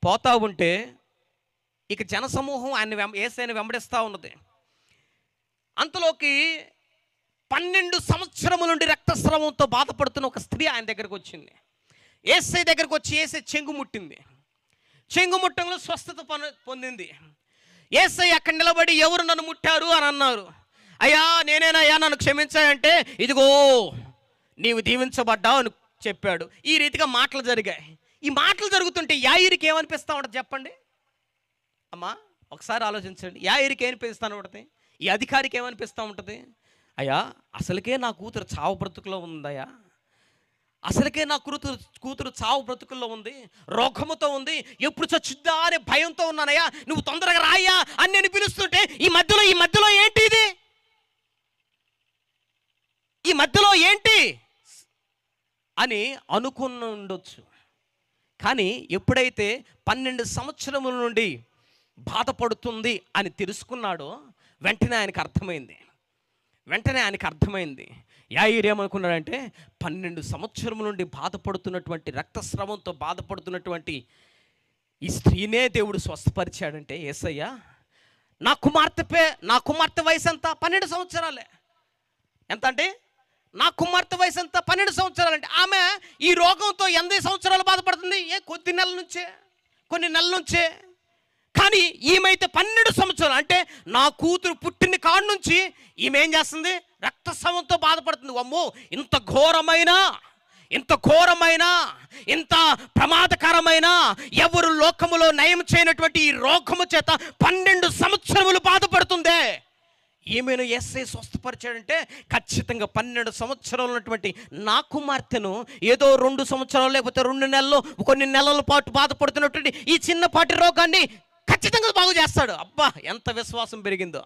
పోతా ఉంటే ఇక జనసమూహం యేసయ్యను వెంబడిస్తూ ఉన్నది. అంతలోకి 12 సంవత్సరముల నుండి రక్తస్రావంతో బాధపడుతున్న ఒక స్త్రీ ఆయన దగ్గరకు వచ్చింది. యేసయ్య దగ్గరకు వచ్చి యేసయ్య చెంగు ముట్టంలో స్వస్థత పొందింది. యేసయ్య అక్కడ నిలబడి ఎవరు నన్ను ముట్టారు అని అన్నారు. అయ్యా నేనేనయ్యా, నన్ను క్షమించాయంటే ఇదిగో నీవు దీవించబడ్డావు అని చెప్పాడు. ఈ రీతిగా మాటలు జరిగాయి. ఈ మాటలు జరుగుతుంటే యాయీరుకి ఏమనిపిస్తూ ఉంటుంది చెప్పండి అమ్మా, ఒకసారి ఆలోచించండి. యాయీరుకి ఏమనిపిస్తూ ఉంటుంది, ఈ అధికారికి ఏమనిపిస్తూ ఉంటుంది? అయ్యా అసలుకే నా కూతురు చావు బ్రతుకులో ఉందయ్యా, అసలుకే నా కూతురు చావు బ్రతుకుల్లో ఉంది, రోగముతో ఉంది, ఎప్పుడు చచ్చిద్దా అనే భయంతో ఉన్నానయ్యా, నువ్వు తొందరగా రాయ్యా అని నేను పిలుస్తుంటే ఈ మధ్యలో ఏంటి ఇది, ఈ మధ్యలో ఏంటి అని అనుకుని ఉండొచ్చు. కానీ ఎప్పుడైతే 12 సంవత్సరముల నుండి బాధపడుతుంది అని తెలుసుకున్నాడో వెంటనే ఆయనకు అర్థమైంది. యాయీరు ఏమనుకున్నాడంటే 12 సంవత్సరముల నుండి బాధపడుతున్నటువంటి, రక్తస్రావంతో బాధపడుతున్నటువంటి ఈ స్త్రీనే దేవుడు స్వస్థపరిచాడంటే, యేసయ్య నా కుమార్తె వయసు ఎంత? 12 సంవత్సరాలే. ఎంత అంటే నా కుమార్తె వయసు ఎంత? 12 సంవత్సరాలంటే ఆమె ఈ రోగంతో 80 సంవత్సరాలు బాధపడుతుంది. కొన్ని నెలల నుంచే. కానీ ఈమెయితే 12 సంవత్సరాలు, అంటే నా కూతురు పుట్టిన కాడ నుంచి ఈమె ఏం చేస్తుంది? రక్తస్రావంతో బాధపడుతుంది. అమ్మో, ఇంత ఘోరమైన ఇంత ప్రమాదకరమైన, ఎవరు లోకములో నయం చేయనటువంటి ఈ రోగము చేత 12 సంవత్సరములు బాధపడుతుందే. ఈమెను యేసయ్య స్వస్థపరిచాడంటే ఖచ్చితంగా 12 సంవత్సరాలు ఉన్నటువంటి నా కుమార్తెను ఏదో 2 సంవత్సరాలు లేకపోతే 2 నెలలు, కొన్ని నెలల పాటు బాధపడుతున్నటువంటి ఈ చిన్నపాటి రోగాన్ని ఖచ్చితంగా బాగు చేస్తాడు. అబ్బా ఎంత విశ్వాసం పెరిగిందో.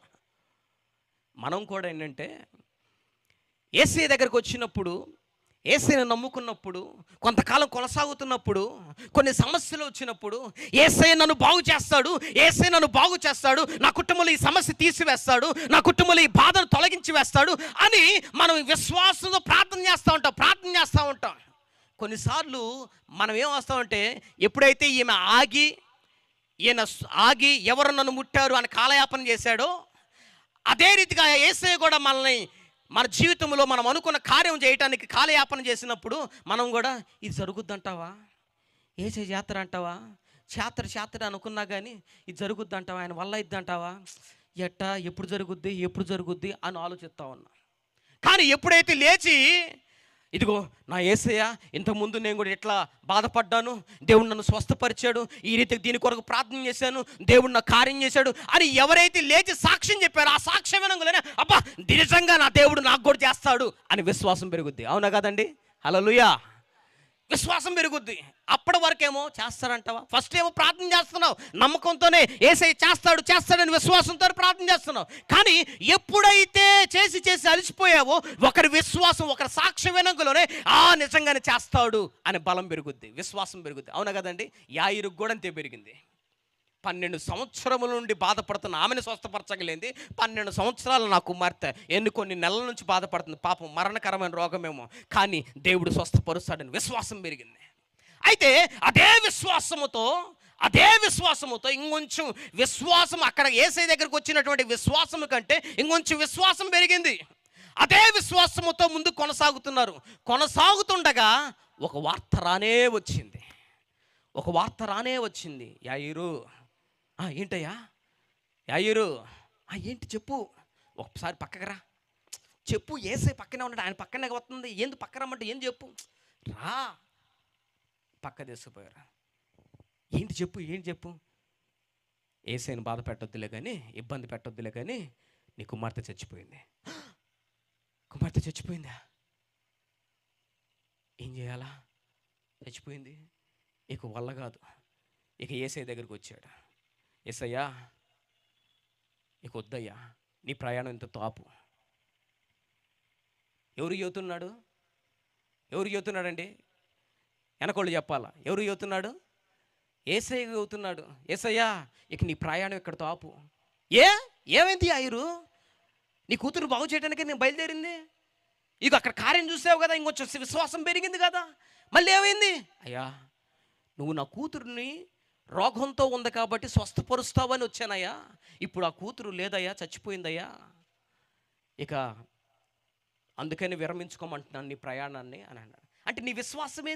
మనం కూడా ఏంటంటే యేసయ్య దగ్గరకు వచ్చినప్పుడు, యేసయ్యను నమ్ముకున్నప్పుడు, కొంతకాలం కొనసాగుతున్నప్పుడు, కొన్ని సమస్యలు వచ్చినప్పుడు యేసయ్య నన్ను బాగు చేస్తాడు, నా కుటుంబంలో ఈ సమస్య తీసివేస్తాడు, నా కుటుంబంలో ఈ బాధను తొలగించి వేస్తాడు అని మనం విశ్వాసంతో ప్రార్థన చేస్తూ ఉంటాం. కొన్నిసార్లు మనం ఏం వస్తామంటే, ఎప్పుడైతే ఈయన ఆగి ఎవరు నన్ను ముట్టారు అని కాలయాపన చేశాడో, అదే రీతిగా యేసయ్య కూడా మన జీవితంలో మనం అనుకున్న కార్యం చేయటానికి కాలయాపన చేసినప్పుడు మనం కూడా ఇది జరుగుద్దంటావా, యేసయ్య జాతర అంటావా, చేతర అనుకున్నా కానీ ఇది జరుగుద్దంటావా, ఆయన వల్ల ఇద్దంటావా, ఎప్పుడు జరుగుద్ది అని ఆలోచిస్తూ ఉన్నా. కానీ ఎప్పుడైతే లేచి ఇదిగో నా యేసయ్య ఇంతకుముందు నేను కూడా ఎట్లా బాధపడ్డాను, దేవుడు నన్ను స్వస్థపరిచాడు, ఈ రీతికి దీని కొరకు ప్రార్థన చేశాను, దేవుడు నా కార్యం చేశాడు అని ఎవరైతే లేచి సాక్ష్యం చెప్పారో, ఆ సాక్ష్యం వినగానే అబ్బా నిజంగా నా దేవుడు నాకు కూడా చేస్తాడు అని విశ్వాసం పెరుగుద్ది. అవునా కదండి? హల్లెలూయా. విశ్వాసం పెరుగుద్ది. అప్పటి వరకేమో చేస్తాడంటావా? ఫస్ట్ ఏమో ప్రార్థన చేస్తున్నావు, నమ్మకంతోనే యేసయ్య చేస్తాడని విశ్వాసంతో ప్రార్థన చేస్తున్నావు. కానీ ఎప్పుడైతే చేసి అలసిపోయావో, ఒకరి విశ్వాసం, ఒకరి సాక్ష్యం వెనుకలోనే నిజంగానే చేస్తాడు అనే బలం పెరుగుద్ది, విశ్వాసం పెరుగుద్ది. అవునా కదండి? యాయిరుకు కూడా అంతే పెరిగింది. 12 సంవత్సరముల నుండి బాధపడుతున్న ఆమెను స్వస్థపరచగలిగింది. 12 సంవత్సరాలు నా కుమార్తె కొన్ని నెలల నుంచి బాధపడుతుంది, పాపం మరణకరమైన రోగమేమో, కానీ దేవుడు స్వస్థపరుస్తాడని విశ్వాసం పెరిగింది. అయితే అదే విశ్వాసముతో ఇంకొంచెం విశ్వాసం, అక్కడ యేసయ్య దగ్గరికి వచ్చినటువంటి విశ్వాసము కంటే ఇంకొంచెం విశ్వాసం పెరిగింది. అదే విశ్వాసముతో ముందు కొనసాగుతుండగా ఒక వార్త రానే వచ్చింది. యాయిరు, ఏంటయ్యా యాయిరు, ఏంటి చెప్పు, ఒకసారి పక్కకు రా, చెప్పు. యేసయ్య పక్కనే ఉన్నాడు, ఆయన పక్కనే వస్తుంది, ఏంది పక్క రమ్మంటే ఏం చెప్పు, రా. పక్క తీసుకుపోయారు. ఏంటి చెప్పు. యేసయ్యను బాధ పెట్టొద్దులే కానీ, ఇబ్బంది పెట్టొద్దులే కానీ, నీ కుమార్తె చచ్చిపోయింది. కుమార్తె చచ్చిపోయిందా? ఏం చేయాలా? చచ్చిపోయింది, ఇక వల్ల కాదు. ఇక యేసయ్య దగ్గరికి వచ్చాడు. యేసయ్యా, ఇక వద్దయ్యా, నీ ప్రయాణం ఇంత తాపు. ఎవరు చెబుతున్నాడండి? వెనకోళ్ళు చెప్పాలా? ఎవరు చెబుతున్నాడు? యేసయ్య చెబుతున్నాడు. యేసయ్యా, ఇక నీ ప్రయాణం ఇక్కడ తాపు. ఏమైంది యాయిరు? నీ కూతురు బాగు చేయడానికి నేను బయలుదేరింది. ఇక అక్కడ కార్యం చూసావు కదా, ఇంకొంచెం విశ్వాసం పెరిగింది కదా, మళ్ళీ ఏమైంది? అయ్యా, నువ్వు నా కూతురుని రోగంతో ఉంది కాబట్టి స్వస్థపరుస్తావని వచ్చానయ్యా. ఇప్పుడు ఆ కూతురు లేదయ్యా, చచ్చిపోయిందయ్యా. ఇక అందుకని విరమించుకోమంటున్నాను నీ ప్రయాణాన్ని అని అన్నాడు. అంటే నీ విశ్వాసం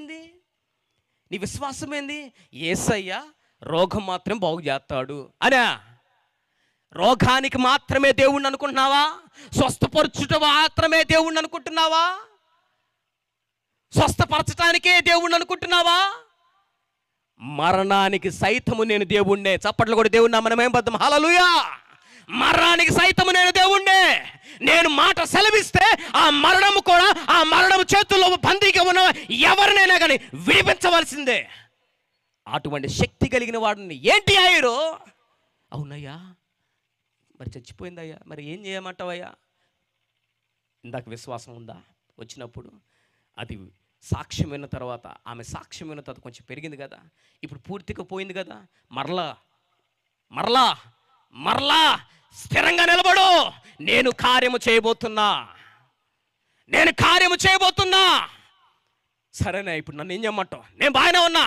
ఏంది? యేసయ్య రోగం మాత్రం బాగు చేస్తాడు అనా? రోగానికి మాత్రమే దేవుణ్ణి అనుకుంటున్నావా? స్వస్థపరచుట మాత్రమే దేవుణ్ణి అనుకుంటున్నావా? స్వస్థపరచటానికే దేవుణ్ణి అనుకుంటున్నావా? మరణానికి సైతము నేను దేవుణ్ణే. చప్పట్లు కూడా దేవుణ్ణి మనమేం బద్దం. హల్లెలూయా. మరణానికి సైతము నేను దేవుణ్ణే. నేను మాట సెలవిస్తే ఆ మరణము చేతుల్లో బందీగా ఉన్న ఎవరినైనా కానీ విడిపించవలసిందే. అటువంటి శక్తి కలిగిన వాడిని. ఏంటి యాయిరు? అవునయ్యా, మరి చచ్చిపోయిందయ్యా, మరి ఏం చేయమంటావయ్యా? ఇందాక విశ్వాసం ఉందా? వచ్చినప్పుడు అది సాక్ష్యం విన్న తర్వాత, ఆమె సాక్ష్యం విన్న తర్వాత కొంచెం పెరిగింది కదా, ఇప్పుడు పూర్తిగా పోయింది కదా. మరలా స్థిరంగా నిలబడు. నేను కార్యము చేయబోతున్నా. సరేనా, ఇప్పుడు నన్ను ఏం చేయమంటావు? నేను బాగానే ఉన్నా.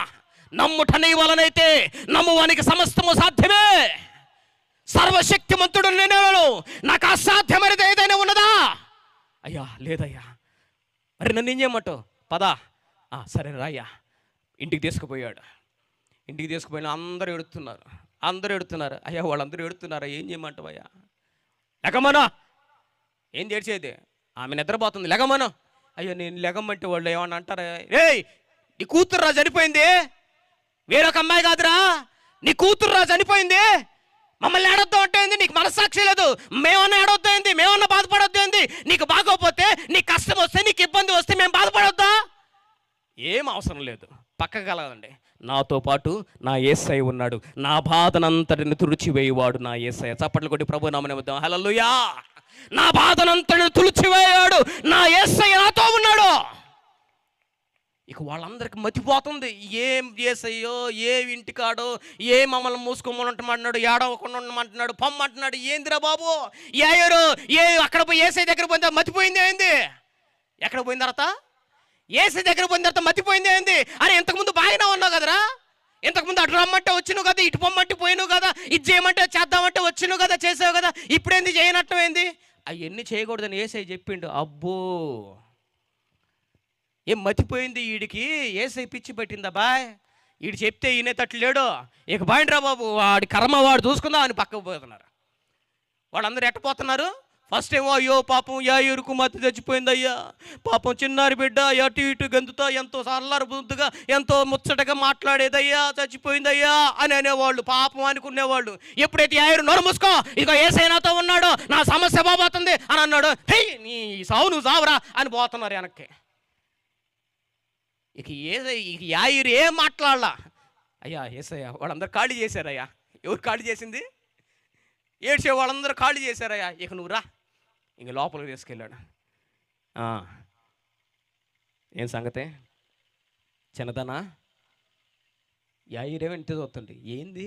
నమ్ముట నీ వలనైతే నమ్మువానికి సమస్తము సాధ్యమే. సర్వశక్తిమంతుడు నేను, నాకు అసాధ్యమైనది ఏదైనా ఉన్నదా? అయ్యా లేదయ్యా. మరి నన్ను ఏం చేయమంటావు? పదా. సరే రాయ్యా. ఇంటికి తీసుకుపోయాడు. ఇంటికి తీసుకుపోయిన అందరూ ఎడుతున్నారు. అయ్యా, వాళ్ళందరూ ఎడుతున్నారా? ఏం చేయమంటావు అయ్యా? లెగమను. ఏం చేసేది? ఆమె నిద్రపోతుంది, లెగమను. అయ్యో, నేను లెగమంటే వాళ్ళు ఏమన్నా అంటారా? నీ కూతురు రా చనిపోయింది, వేరొక అమ్మాయి కాదురా, నీ కూతురు రా చనిపోయింది, మమ్మల్ని ఏడొద్దు అంటే నీకు మనస్సాక్షి లేదు. మేమన్నా ఏడొద్దు ఏంది? మేమన్నా బాధపడొద్దు ఏంది? నీకు బాగోపోతే, నీకు కష్టం వస్తే, నీకు ఇబ్బంది వస్తే మేము బాధపడొద్దా? ఏం అవసరం లేదు, పక్కకు కలగండి. నాతో పాటు నా యేసయ్య ఉన్నాడు, నా బాధనంతటిని తుడిచివేయువాడు నా యేసయ్య. చప్పట్లు కొట్టి ప్రభు నామమున వద్దాం. హల్లెలూయా. నా బాధనంతటిని తుడిచివేయాడు నా యేసయ్య, నాతో ఉన్నాడు. ఇక వాళ్ళందరికి మతిపోతుంది. ఏం యేసయ్యో, ఏ ఇంటికాడో, ఏ మమ్మల్ని మూసుకోమనంటున్నాడు, ఏడవకుండా ఉండమంటున్నాడు, పొమ్మంటున్నాడు. ఏందిరా బాబు యాయిరు? అక్కడ పోయి యేసయ్య దగ్గర పోయిన తర్వాత మతిపోయింది ఏంది? ఎక్కడ పోయిన తర్వాత? యేసయ్య దగ్గర పోయిన తర్వాత మతిపోయింది ఏంది? అని ఇంతకుముందు బాగానే ఉన్నావు కదరా, ఇంతకుముందు అటు రమ్మంటే వచ్చినావు కదా, ఇటు పొమ్మంటే పోయినావు కదా, ఇది చేయమంటే చేద్దామంటే వచ్చినావు కదా, చేసావు కదా, ఇప్పుడేంది చేయనట్టం ఏంది? అవన్నీ చేయకూడదని యేసయ్య చెప్పిండు. అబ్బో, ఏం మతిపోయింది వీడికి? యేసయ్య పిచ్చి పట్టిందా బాయ్? వీడు చెప్తే ఈయనేటట్లు లేడు. ఇక బాయిండ్రా బాబు, వాడి కర్మ వాడు చూసుకుందాం అని పక్కకు పోతున్నారు. వాళ్ళందరూ ఎట్టపోతున్నారు? ఫస్ట్ ఏమో అయ్యో పాపం యాయిరుకు మతి చచ్చిపోయిందయ్యా, పాపం చిన్నారి బిడ్డ అటు ఇటు గంతుతా ఎంతో అల్లరి బుద్ధిగా ఎంతో ముచ్చటగా మాట్లాడేదయ్యా, చచ్చిపోయిందయ్యా అని అనేవాళ్ళు, పాపం అనుకునేవాళ్ళు. ఎప్పుడైతే యాయిరు నోరు మూసుకో, ఇక యేసయ్య నాతో ఉన్నాడు, నా సమస్య బాబోతుంది అని అన్నాడు, హే నీ సావు నువ్వు సావురా అని పోతున్నారు వెనక్కి. ఇక యాయిరు ఏం మాట్లాడలా. అయ్యా ఏసయ్యా వాళ్ళందరూ ఖాళీ చేశారయ్యా. ఎవరు ఖాళీ చేసింది? ఏడ్చే వాళ్ళందరూ ఖాళీ చేశారయ్యా, ఇక నువ్వు రా. ఇంక లోపలికి తీసుకెళ్ళాడు. ఏం సంగతే చిన్నదానా? యాయిరేమో ఇంటి చూస్తుండే, ఏంది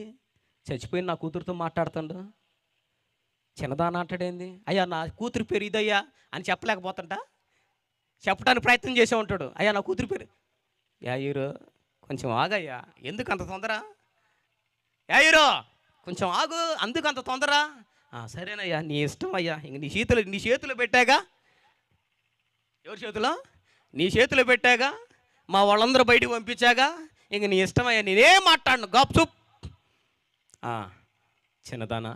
చచ్చిపోయిన నా కూతురుతో మాట్లాడుతుండు, చిన్నదానా అంటాడేంది? అయ్యా నా కూతురు పేరు ఇదయ్యా అని చెప్పలేకపోతుంటా, చెప్పడానికి ప్రయత్నం చేసే ఉంటాడు. అయ్యా నా కూతురు పేరు. యాయిరు కొంచెం ఆగయ్యా, ఎందుకు అంత తొందర? యాయిరు కొంచెం ఆగు, అందుకు అంత తొందర? సరేనయ్యా నీ ఇష్టం అయ్యా, ఇంక నీ చేతులు పెట్టాగా. ఎవరి చేతిలో? నీ చేతిలో పెట్టాగా, మా వాళ్ళందరూ బయటికి పంపించాగా, ఇంక నీ ఇష్టమయ్యా, నేనేం మాట్లాడను, గప్చుప్. చిన్నదానా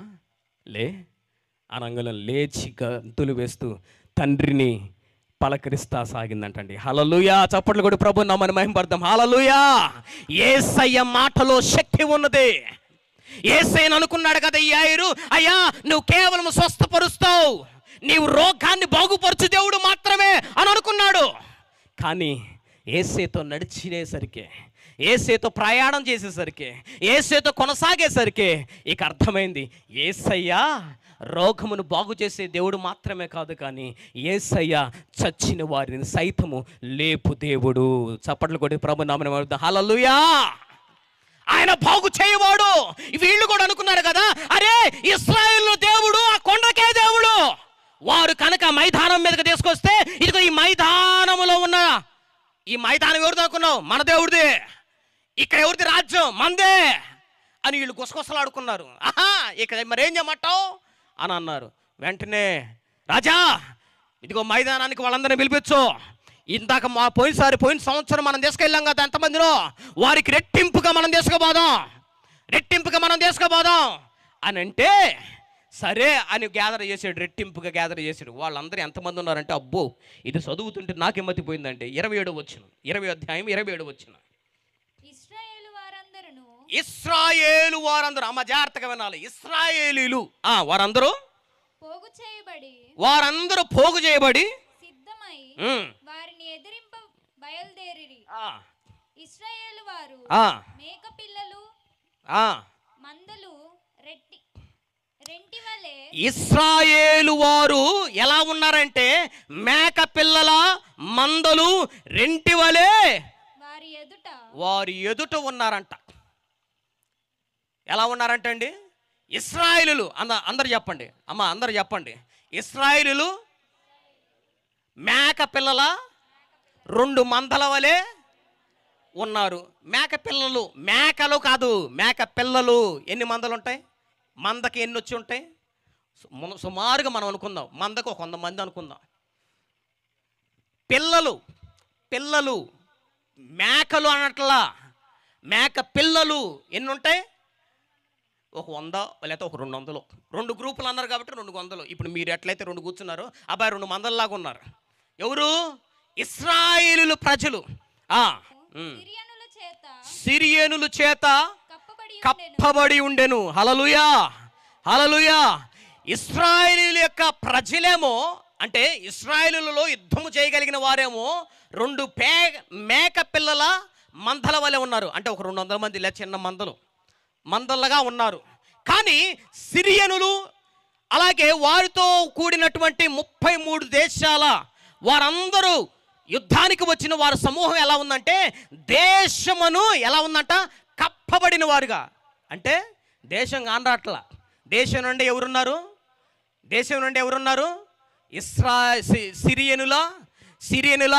లే అనంగలో లేచి గంతులు వేస్తూ తండ్రిని పలకరిస్తా సాగిందంటండి. హల్లెలూయా, చప్పట్లు కూడా ప్రభు నామని మహిమపడదాం. హల్లెలూయా. యేసయ్య మాటలో శక్తి ఉన్నది. యేసయ్యను అనుకున్నాడు కదా యాయిరు, అయ్యా నువ్వు కేవలం స్వస్థపరుస్తావు, నీవు రోగాన్ని బాగుపరచు దేవుడు మాత్రమే అని అనుకున్నాడు. కానీ యేసయ్యతో నడిచేసరికి, యేసయ్యతో ప్రయాణం చేసేసరికి, యేసయ్యతో కొనసాగేసరికి ఇక అర్థమైంది, యేసయ్య రోగమును బాగు చేసే దేవుడు మాత్రమే కాదు, కానీ యేసయ్య చచ్చిన వారిని సైతము లేపు దేవుడు. చప్పట్లు కొట్టి ప్రభు నామమున హల్లెలూయా. ఆయన బాగు చేయవాడు. వీళ్ళు కూడా అనుకున్నారు కదా, అరే ఇశ్రాయేలు దేవుడు ఆ కొండకే దేవుడు. వారు కనుక మైదానం మీదకి తీసుకొస్తే, ఇదిగో ఈ మైదానములో ఉన్న ఈ మైదానం ఎవరిది అనుకున్నావు? మన దేవుడిది. ఇక్కడ ఎవరిది రాజ్యం? మందే అని వీళ్ళు గుసగుసలాడుకున్నారు. ఇక మరేం చేయమంటావు అని అన్నారు. వెంటనే రాజా ఇదిగో మైదానానికి వాళ్ళందరినీ పిలిపించు, ఇందాక పోయిన సంవత్సరం మనం తీసుకెళ్ళాం కదా ఎంతమందిలో, వారికి రెట్టింపుగా మనం తీసుకుపోదాం అని అంటే సరే అని గ్యాదర్ చేసాడు, రెట్టింపుగా గ్యాదర్ చేసాడు. వాళ్ళందరూ ఎంతమంది ఉన్నారంటే, అబ్బో ఇది చదువుతుంటే నాకే మతిపోయిందంటే 27 వచ్చిన 20 అధ్యాయం 27 వచ్చిన. ఇశ్రాయేలు వారందరూ, అమ్మ జాగ్రత్తగా వినాలి, ఇశ్రాయేలీలు వారందరూ పోగు చేయబడి సిద్ధమై వారిని ఎదిరింప బయలుదేరిరి. ఇశ్రాయేలు వారు మేక పిల్లలు మందలు రెంటి వలె. ఇశ్రాయేలు వారు ఎలా ఉన్నారంటే, మేక పిల్లల మందలు రెంటి వలె వారి ఎదుట ఉన్నారంట. ఎలా ఉన్నారంట అండి? ఇశ్రాయేలులు అందరు చెప్పండి అమ్మ, అందరు చెప్పండి. ఇశ్రాయేలులు మేక పిల్లల 2 మందల వలె ఉన్నారు. మేక పిల్లలు, మేకలు కాదు, మేక పిల్లలు. ఎన్ని మందలు ఉంటాయి? మందకి ఎన్ని వచ్చి ఉంటాయి? సుమారుగా మనం అనుకుందాం, మందకు 100 మంది అనుకుందాం. పిల్లలు మేకలు అనట్లా, మేక పిల్లలు ఎన్ని ఉంటాయి? 100 లేకపోతే 200. 2 గ్రూపులు అన్నారు కాబట్టి 200. ఇప్పుడు మీరు ఎట్లయితే 2 కూర్చున్నారో, అబ్బాయి 2 మందల్లాగా ఉన్నారు. ఎవరు? ఇశ్రాయేలు ప్రజలు. సిరియనుల చేత కప్పబడి ఉండెను. హల్లెలూయా, హల్లెలూయా. ఇశ్రాయేలీల యొక్క ప్రజలేమో, అంటే ఇశ్రాయేలులలో యుద్ధము చేయగలిగిన వారేమో 2 మేక పిల్లల మందల వలె ఉన్నారు. అంటే ఒక 200 మంది లేదా చిన్న మందలుగా ఉన్నారు. కానీ సిరియనులు అలాగే వారితో కూడినటువంటి 33 దేశాల వారందరూ యుద్ధానికి వచ్చిన వారి సమూహం ఎలా ఉందంటే, దేశమును ఎలా ఉందంట, కప్పబడిన వారుగా. అంటే దేశం కానరాట్ల. దేశం నుండి ఎవరున్నారు? సిరియనుల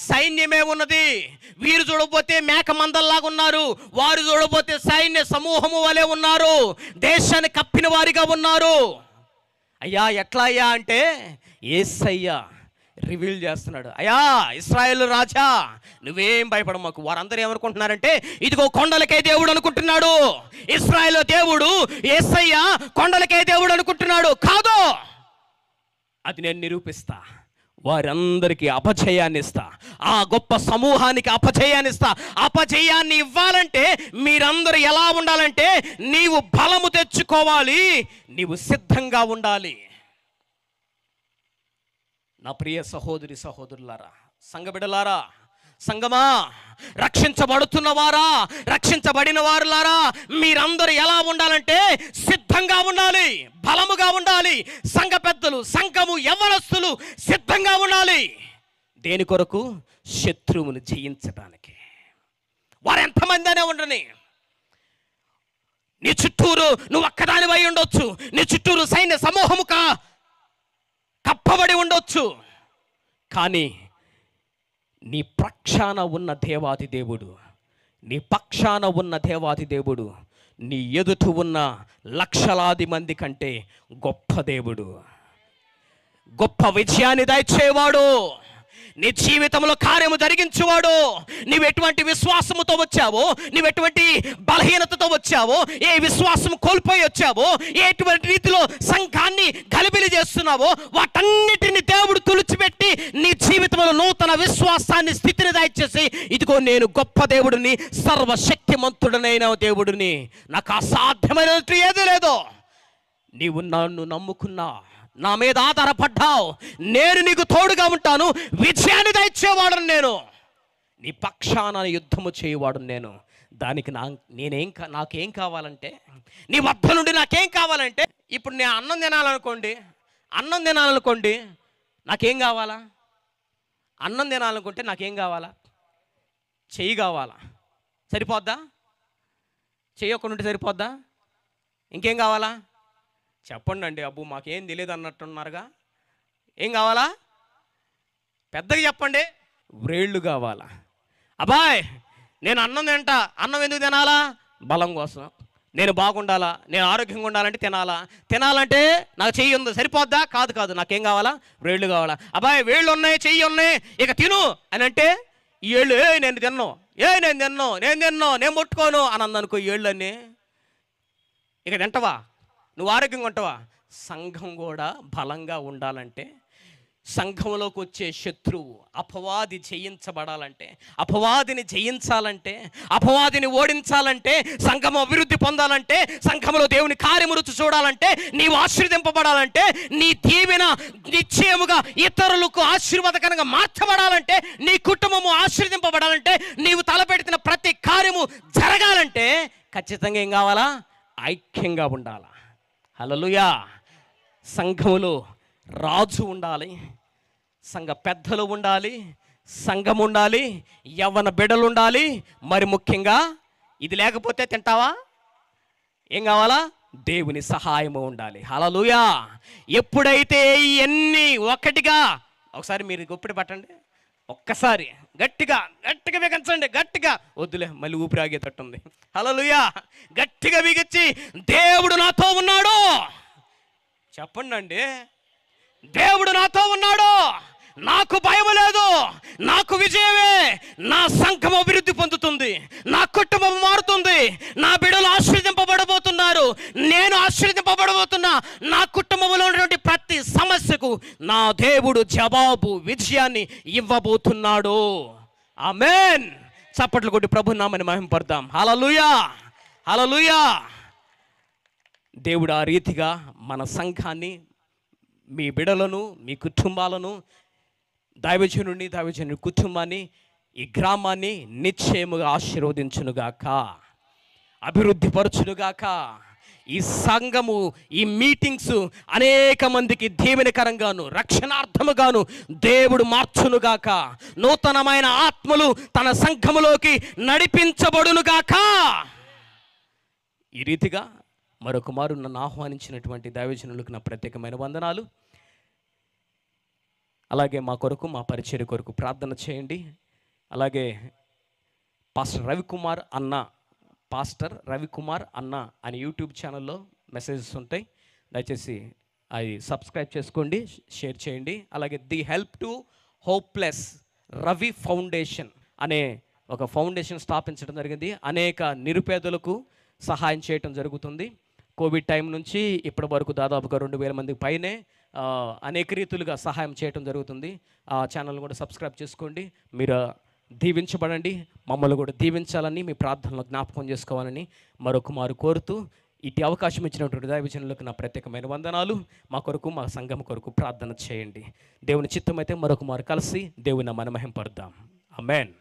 సైన్యమే ఉన్నది. వీరు చూడకపోతే మేక మందల్లాగా ఉన్నారు, వారు చూడకపోతే సైన్య సమూహము వలె ఉన్నారు, దేశాన్ని కప్పిన వారిగా ఉన్నారు. అయ్యా ఎట్లా అయ్యా అంటే, యేసయ్య రివీల్ చేస్తున్నాడు. అయ్యా ఇశ్రాయేలు రాజా నువ్వేం భయపడమాకు. వారందరూ ఏమనుకుంటున్నారంటే, ఇదిగో కొండలకే దేవుడు అనుకుంటున్నాడు. ఇశ్రాయేలు దేవుడు యేసయ్య కొండలకే దేవుడు అనుకుంటున్నాడు. కాదు, అది నేను నిరూపిస్తా. వారందరికీ అపజయాన్ని ఇస్తా, ఆ గొప్ప సమూహానికి అపజయాన్ని ఇస్తా. అపజయాన్ని ఇవ్వాలంటే మీరందరూ ఎలా ఉండాలంటే, నీవు బలము తెచ్చుకోవాలి, నీవు సిద్ధంగా ఉండాలి. నా ప్రియ సహోదరులారా, సంఘ బిడ్డలారా, సంగమా, రక్షించబడుతున్న వారా, రక్షించబడిన వారులారా, మీరందరూ ఎలా ఉండాలంటే సిద్ధంగా ఉండాలి, బలముగా ఉండాలి. సంఘ పెద్దలు, సంఘము, యవ్వనస్తులు సిద్ధంగా ఉండాలి. దేని కొరకు? శత్రువును జయించడానికి. వారు ఎంతమంది అనే ఉండని, నీ చుట్టూరు నువ్వు ఒక్కదానివై ఉండొచ్చు, నీ చుట్టూరు సైన్య సమూహము కప్పబడి ఉండొచ్చు, కానీ నీ పక్షాన ఉన్న దేవాది దేవుడు, నీ పక్షాన ఉన్న దేవాది దేవుడు నీ ఎదుట ఉన్న లక్షలాది మంది కంటే గొప్ప దేవుడు, గొప్ప విజయాన్ని దయచేవాడు, నీ జీవితంలో కార్యము జరిగించేవాడు. నీవెటువంటి విశ్వాసముతో వచ్చావో, నీవెటువంటి బలహీనతతో వచ్చావో, ఏ విశ్వాసం కోల్పోయి వచ్చావో, ఎటువంటి రీతిలో సంఘాన్ని గలిబిలి చేస్తున్నావో, వాటన్నిటిని దేవుడు తుడిచిపెట్టి నీ జీవితంలో నూతన విశ్వాసాన్ని, స్థితిని దయచేసి, ఇదిగో నేను గొప్ప దేవుడిని, సర్వశక్తిమంతుడనైన దేవుడిని, నాకు అసాధ్యమైనట్టు ఏదీ లేదు. నీవు నన్ను నమ్ముకున్నా, నా మీద ఆధారపడ్డావు, నేను నీకు తోడుగా ఉంటాను, విజయాన్ని దయచేవాడు నేను, నీ పక్షాన యుద్ధము చేయవాడు నేను. దానికి నాకేం కావాలంటే, నీ వద్ద నుండి నాకేం కావాలంటే, ఇప్పుడు నేను అన్నం తినాలనుకోండి, నాకేం కావాలా? అన్నం తినాలనుకుంటే నాకేం కావాలా? చెయ్యి కావాలా? సరిపోద్దా? చెయ్యి ఒక్కడుంటే సరిపోద్దా? ఇంకేం కావాలా? చెప్పండి అండి. అబ్బు మాకేం తెలియదు అన్నట్టున్నారుగా. ఏం కావాలా? పెద్దగా చెప్పండి. వ్రేళ్ళు కావాలా? అబ్బాయ్, నేను అన్నం తింటా. అన్నం ఎందుకు తినాలా? బలం కోసం. నేను బాగుండాలా, నేను ఆరోగ్యంగా ఉండాలంటే తినాలంటే నాకు చెయ్యి ఉంది, సరిపోద్దా? కాదు, నాకేం కావాలా? వ్రేళ్ళు కావాలా? అబ్బాయి, వేళ్ళు ఉన్నాయి, చెయ్యి ఉన్నాయి, ఇక తిను అని అంటే, ఈ ఏళ్ళు నేను తిన్నాను, నేను ముట్టుకోను అని అందనుకో, ఈ ఏళ్ళు అన్నీ ఇక తింటవా? నువ్వు ఆరోగ్యంగా ఉంటావా? సంఘం కూడా బలంగా ఉండాలంటే, సంఘంలోకి వచ్చే శత్రువు అపవాది జయించబడాలంటే, అపవాదిని జయించాలంటే, అపవాదిని ఓడించాలంటే, సంఘం అభివృద్ధి పొందాలంటే, సంఘంలో దేవుని కార్యము రుచి చూడాలంటే, నీవు ఆశీర్వదింపబడాలంటే, నీ దీవెన నిశ్చయముగా ఇతరులకు ఆశీర్వాదకరంగా మార్చబడాలంటే, నీ కుటుంబము ఆశీర్వదింపబడాలంటే, నీవు తలపెట్టిన ప్రతి కార్యము జరగాలంటే ఖచ్చితంగా ఏం కావాలా? ఐక్యంగా ఉండాలా. హల్లెలూయా. సంఘములో రాజు ఉండాలి, సంఘ పెద్దలు ఉండాలి, సంఘం ఉండాలి, యవ్వన బిడ్డలు ఉండాలి. మరి ముఖ్యంగా ఇది లేకపోతే తింటావా? ఏం కావాలా? దేవుని సహాయము ఉండాలి. హల్లెలూయా. ఎప్పుడైతే ఇవన్నీ ఒకటిగా, ఒకసారి మీరు గొప్పటి పట్టండి, ఒక్కసారి గట్టిగా బిగించండి. గట్టిగా వద్దులే, మళ్ళీ ఊపిరి ఆగేటట్టుంది. హల్లెలూయా. గట్టిగా బిగించి, దేవుడు నాతో ఉన్నాడు చెప్పండి అండి. దేవుడు నాతో ఉన్నాడు, నాకు భయం లేదు, నాకు విజయమే. నా సంఘం అభివృద్ధి పొందుతుంది, నా కుటుంబం మారుతుంది, నా బిడ్డలు ఆశీర్వదింపబడబోతున్నారు, నేను ఆశీర్వదింపబడబోతున్నా. నా కుటుంబంలో ఉన్నటువంటి ప్రతి సమస్యకు నా దేవుడు జవాబు, విజయాన్ని ఇవ్వబోతున్నాడు. ఆమేన్. చప్పట్లు కొట్టి ప్రభు నామని మహిమపడదాం. హల్లెలూయా, హల్లెలూయా. దేవుడు ఆ రీతిగా మన సంఘాన్ని, మీ బిడలను, మీ కుటుంబాలను, దైవజనుని కుటుంబాన్ని, ఈ గ్రామాన్ని నిశ్చయముగా ఆశీర్వదించునుగాక, అభివృద్ధి పరచునుగాక. ఈ సంఘము, ఈ మీటింగ్స్ అనేక మందికి దీవెనకరంగాను, రక్షణార్థముగాను దేవుడు మార్చునుగాక. నూతనమైన ఆత్మలు తన సంఘములోకి నడిపించబడునుగాక. ఈ రీతిగా మరొక మారు నన్ను ఆహ్వానించినటువంటి దైవజనులకు నా ప్రత్యేకమైన వందనాలు. అలాగే మా కొరకు, మా పరిచర్య కొరకు ప్రార్థన చేయండి. అలాగే పాస్టర్ రవికుమార్ అన్న అని యూట్యూబ్ ఛానల్లో మెసేజెస్ ఉంటాయి, దయచేసి అవి సబ్స్క్రైబ్ చేసుకోండి, షేర్ చేయండి. అలాగే the help to hopeless Ravi foundation అనే ఒక ఫౌండేషన్ స్థాపించడం జరిగింది. అనేక నిరుపేదలకు సహాయం చేయటం జరుగుతుంది. కోవిడ్ టైం నుంచి ఇప్పటి వరకు దాదాపుగా 2000 మందికి పైనే అనేక రీతులుగా సహాయం చేయటం జరుగుతుంది. ఆ ఛానల్ కూడా సబ్స్క్రైబ్ చేసుకోండి. మీరు దీవించబడండి, మమ్మల్ని కూడా దీవించాలని, మీ ప్రార్థనలో జ్ఞాపకం చేసుకోవాలని మరొక మారు కోరుతూ, ఇటు అవకాశం ఇచ్చినటువంటి దైవజనులకు నా ప్రత్యేకమైన వందనాలు. మా కొరకు, మా సంఘం కొరకు ప్రార్థన చేయండి. దేవుని చిత్తమైతే మరొక మారు కలిసి దేవుని మహిమపరుద్దాం. ఆమేన్.